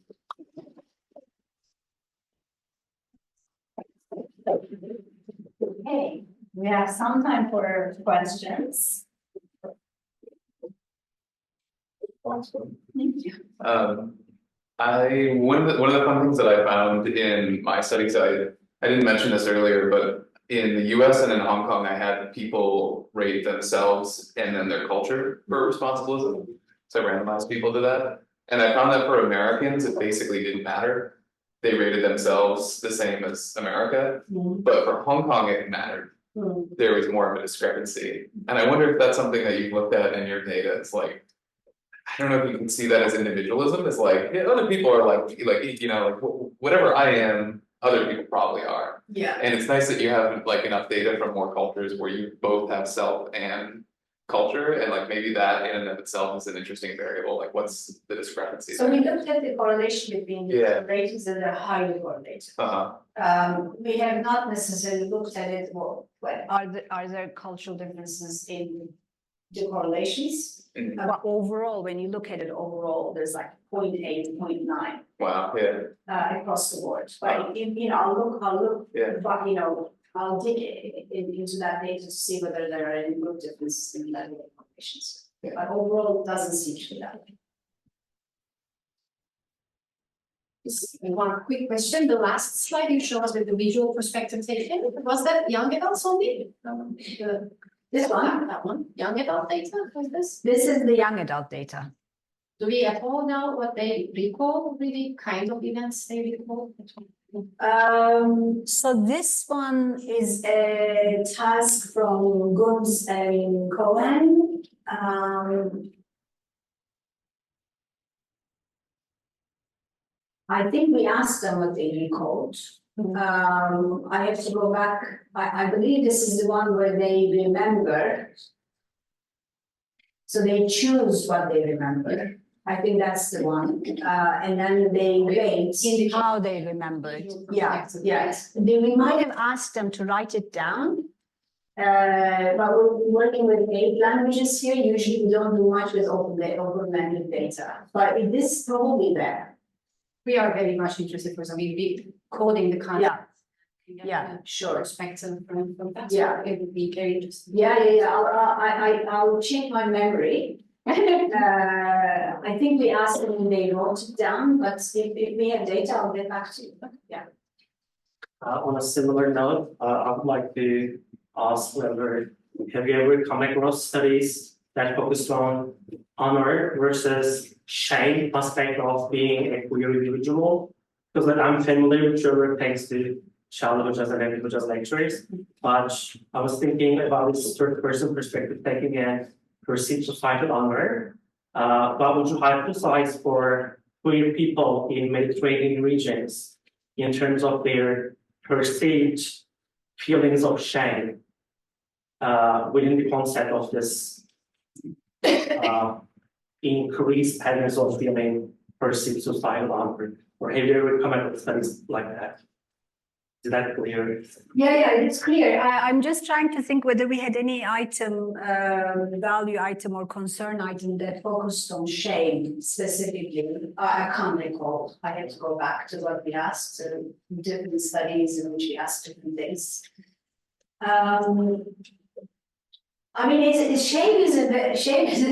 Okay, we have some time for questions. Awesome. Thank you. One of the fun things that I found in my studies, I didn't mention this earlier, but in the US and in Hong Kong, I had people rate themselves and then their culture for responsibilism. So I randomized people to that. And I found that for Americans, it basically didn't matter. They rated themselves the same as America, but for Hong Kong, it mattered. There was more of a discrepancy. And I wonder if that's something that you've looked at in your data. It's like, I don't know if you can see that as individualism. It's like, yeah, other people are like whatever I am, other people probably are. Yeah. And it's nice that you have like enough data from more cultures where you both have self and culture, and like maybe that in and of itself is an interesting variable. Like, what's the discrepancy? So we looked at the correlation between the Yeah. ratings that are highly correlated. We have not necessarily looked at it. Well, are there cultural differences in the correlations. but overall, when you look at it Overall, there's like 0.8, 0.9 Wow, yeah. across the board. But I'll look, Yeah. but I'll dig into that data to see whether there are any group differences in level of populations. Yeah. But overall, it doesn't seem to be that way. Just one quick question. The last slide you showed us with the visual perspective taken, was that young adults only? This one? That one, young adult data, was this? This is the young adult data. Do we at all know what they recall, really kind of events they recall? So this one Is a task from Goods and Cohen. I think we asked them what they recalled. I have to go back. I believe this is the one where they remember. So they choose what they remember. I think that's the one. And then they rate. how they remembered. Yeah, yes. We might have asked them to write it down But we're working with 8 languages here. Usually we don't do much with open language data, but it is probably there. We are very much interested for some, be coding the content. Yeah, sure. Perspective from that. Yeah. It would be very interesting. Yeah. I'll check my memory. I think we asked them when they wrote it down, but if we have data, I'll get back to you. Yeah. On a similar note, I would like to ask whether have you ever come across studies that focused on honor versus shame aspect of being a queer individual? Because I'm familiar with your work thanks to childhood and language lectures, but I was thinking about this third person perspective, taking a perceived societal honor. But would you hypothesize for queer people in Mediterranean regions in terms of their perceived feelings of shame within the concept of this increased patterns of feeling perceived societal honor? Or have you ever come up with studies like that? Is that clear? Yeah, it's clear. I'm just trying to think whether we had any item, value item or concern item that Focused on shame specifically. I can't recall. I have to go back to what we asked, different studies in which we asked different things. I mean, shame is a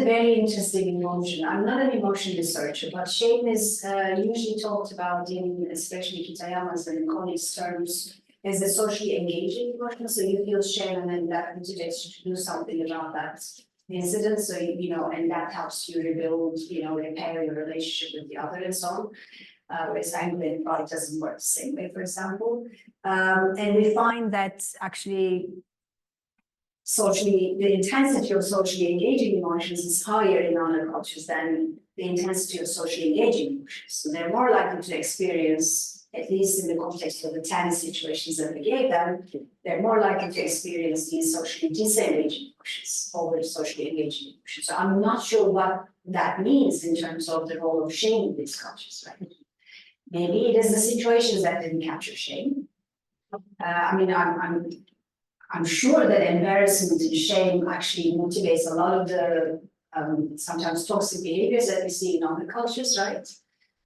very interesting emotion. I'm not an emotion researcher, but shame is usually talked about in, especially Kitayama's and colleagues' terms, as a socially engaging emotion. So you feel shame, and then that motivates you to do something about that incident. So and that helps you rebuild, repair your relationship with the other and so on. Whereas anger and pride doesn't work the same way, for example. And we find that actually the intensity of socially engaging emotions is higher in other cultures than the intensity of socially engaging emotions. So they're more likely to experience, at least in the context of the 10 situations that we gave them, they're more likely to experience these socially disengaging emotions over socially engaging emotions. So I'm not sure what that means in terms of the role of shame in these cultures, right? Maybe it is the situations that didn't capture shame. I'm sure that embarrassment and shame actually motivates a lot of the sometimes toxic behaviors that we see in other cultures, right?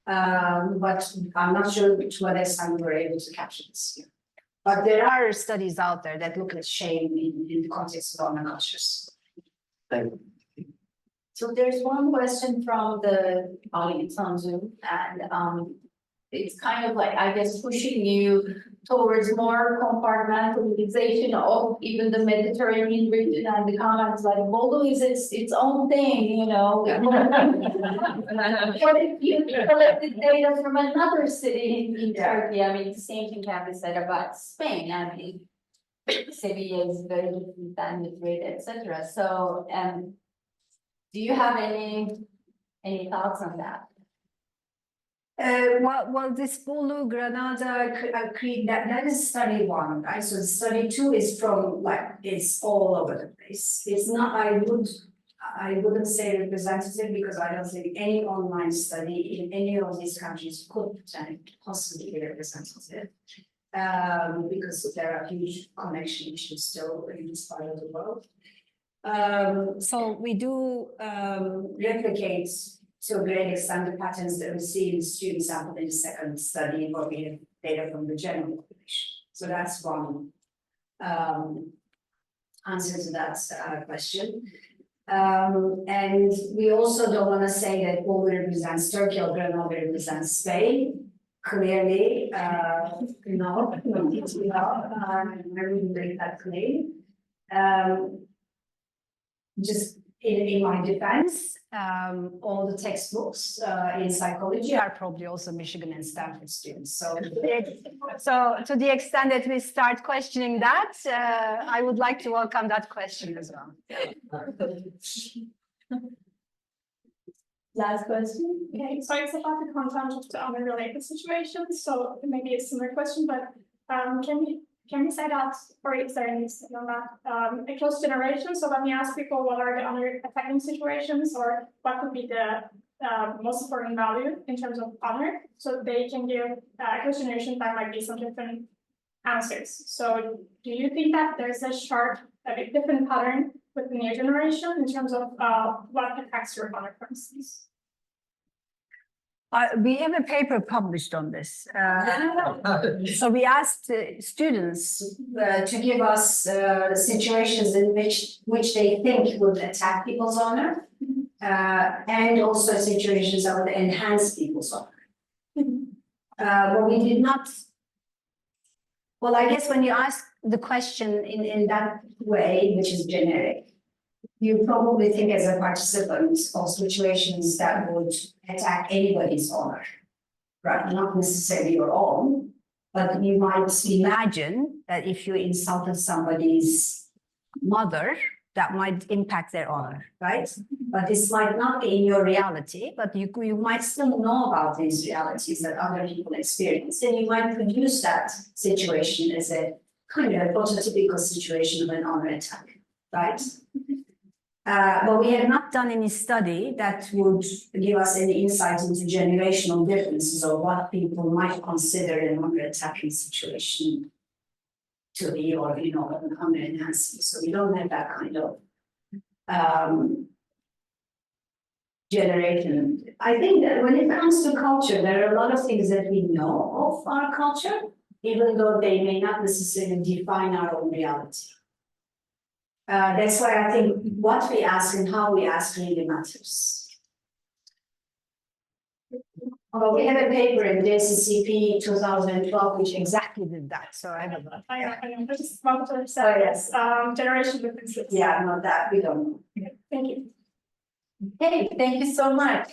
But I'm not sure to what extent we're able to capture this here. But there are studies out there that look at shame in the context of other cultures. Thank you. So there's one question from the audience on Zoom, and it's kind of like, I guess, pushing you towards more compartmentalization of even the Mediterranean region, and the comments like, Bolu is its own thing, What if you collected data from another city in Turkey? I mean, the same thing can be said about Spain. I mean, Sevilla is very different than Madrid, etc. So, do you have any thoughts on that? Well, this Bolu, Granada, Crete, that is study 1, right? So study 2 is it's all over the place. It's not, I wouldn't say representative, because I don't think any online study in any of these countries could possibly be representative. Because there are huge connection issues still in this part of the world. So we do replicate to a great extent the patterns that we see in the student sample in the second study, where we have data from the general population. So that's one answer to that question. And we also don't want to say that Bolu represents Turkey or Granada represents Spain. Clearly, no, I wouldn't make that claim. Just in my defense, all the textbooks in psychology are probably also Michigan and Stanford students. So to the extent that we start questioning that, I would like to welcome that question as well. Last question. Okay, so it's about the content of the other related situations. So maybe it's a similar question, but can we say that, or is there any on that, a close generation? So when we ask people what are the other affecting situations, or what could be the most important value in terms of honor, so they can give a close generation that might be some different answers. So do you think that there's a sharp, a different pattern with the new generation in terms of what affects your honor, for instance? We have a paper published on this. So we asked students. To give us situations in which they think would attack people's honor, and also situations that would enhance people's honor. But we did not. Well, I guess when you ask the question in that way, which is generic, you probably think as a participant of situations that would attack anybody's honor, right? Not necessarily your own, but you might imagine that if you insulted somebody's mother, that might impact their honor, right? But this might not be in your reality, but you might still know about these realities that other people experience, and you might produce that situation as a kind of a prototypical situation of an honor attack, right? But we have not done any study that would give us any insight into generational differences or what people might consider an honor attacking situation to be, or an honor enhancing. So we don't have that kind of generation. I think that when it comes to culture, there are a lot of things that we know of our culture, even though they may not necessarily define our own reality. That's why I think what we ask and how we ask really matters. Well, we have a paper in JCCP 2012 which exactly did that. So I don't know. I know. I just want to say yes. Generation differences. Yeah, no, that we don't know. Thank you. Okay, thank you so much.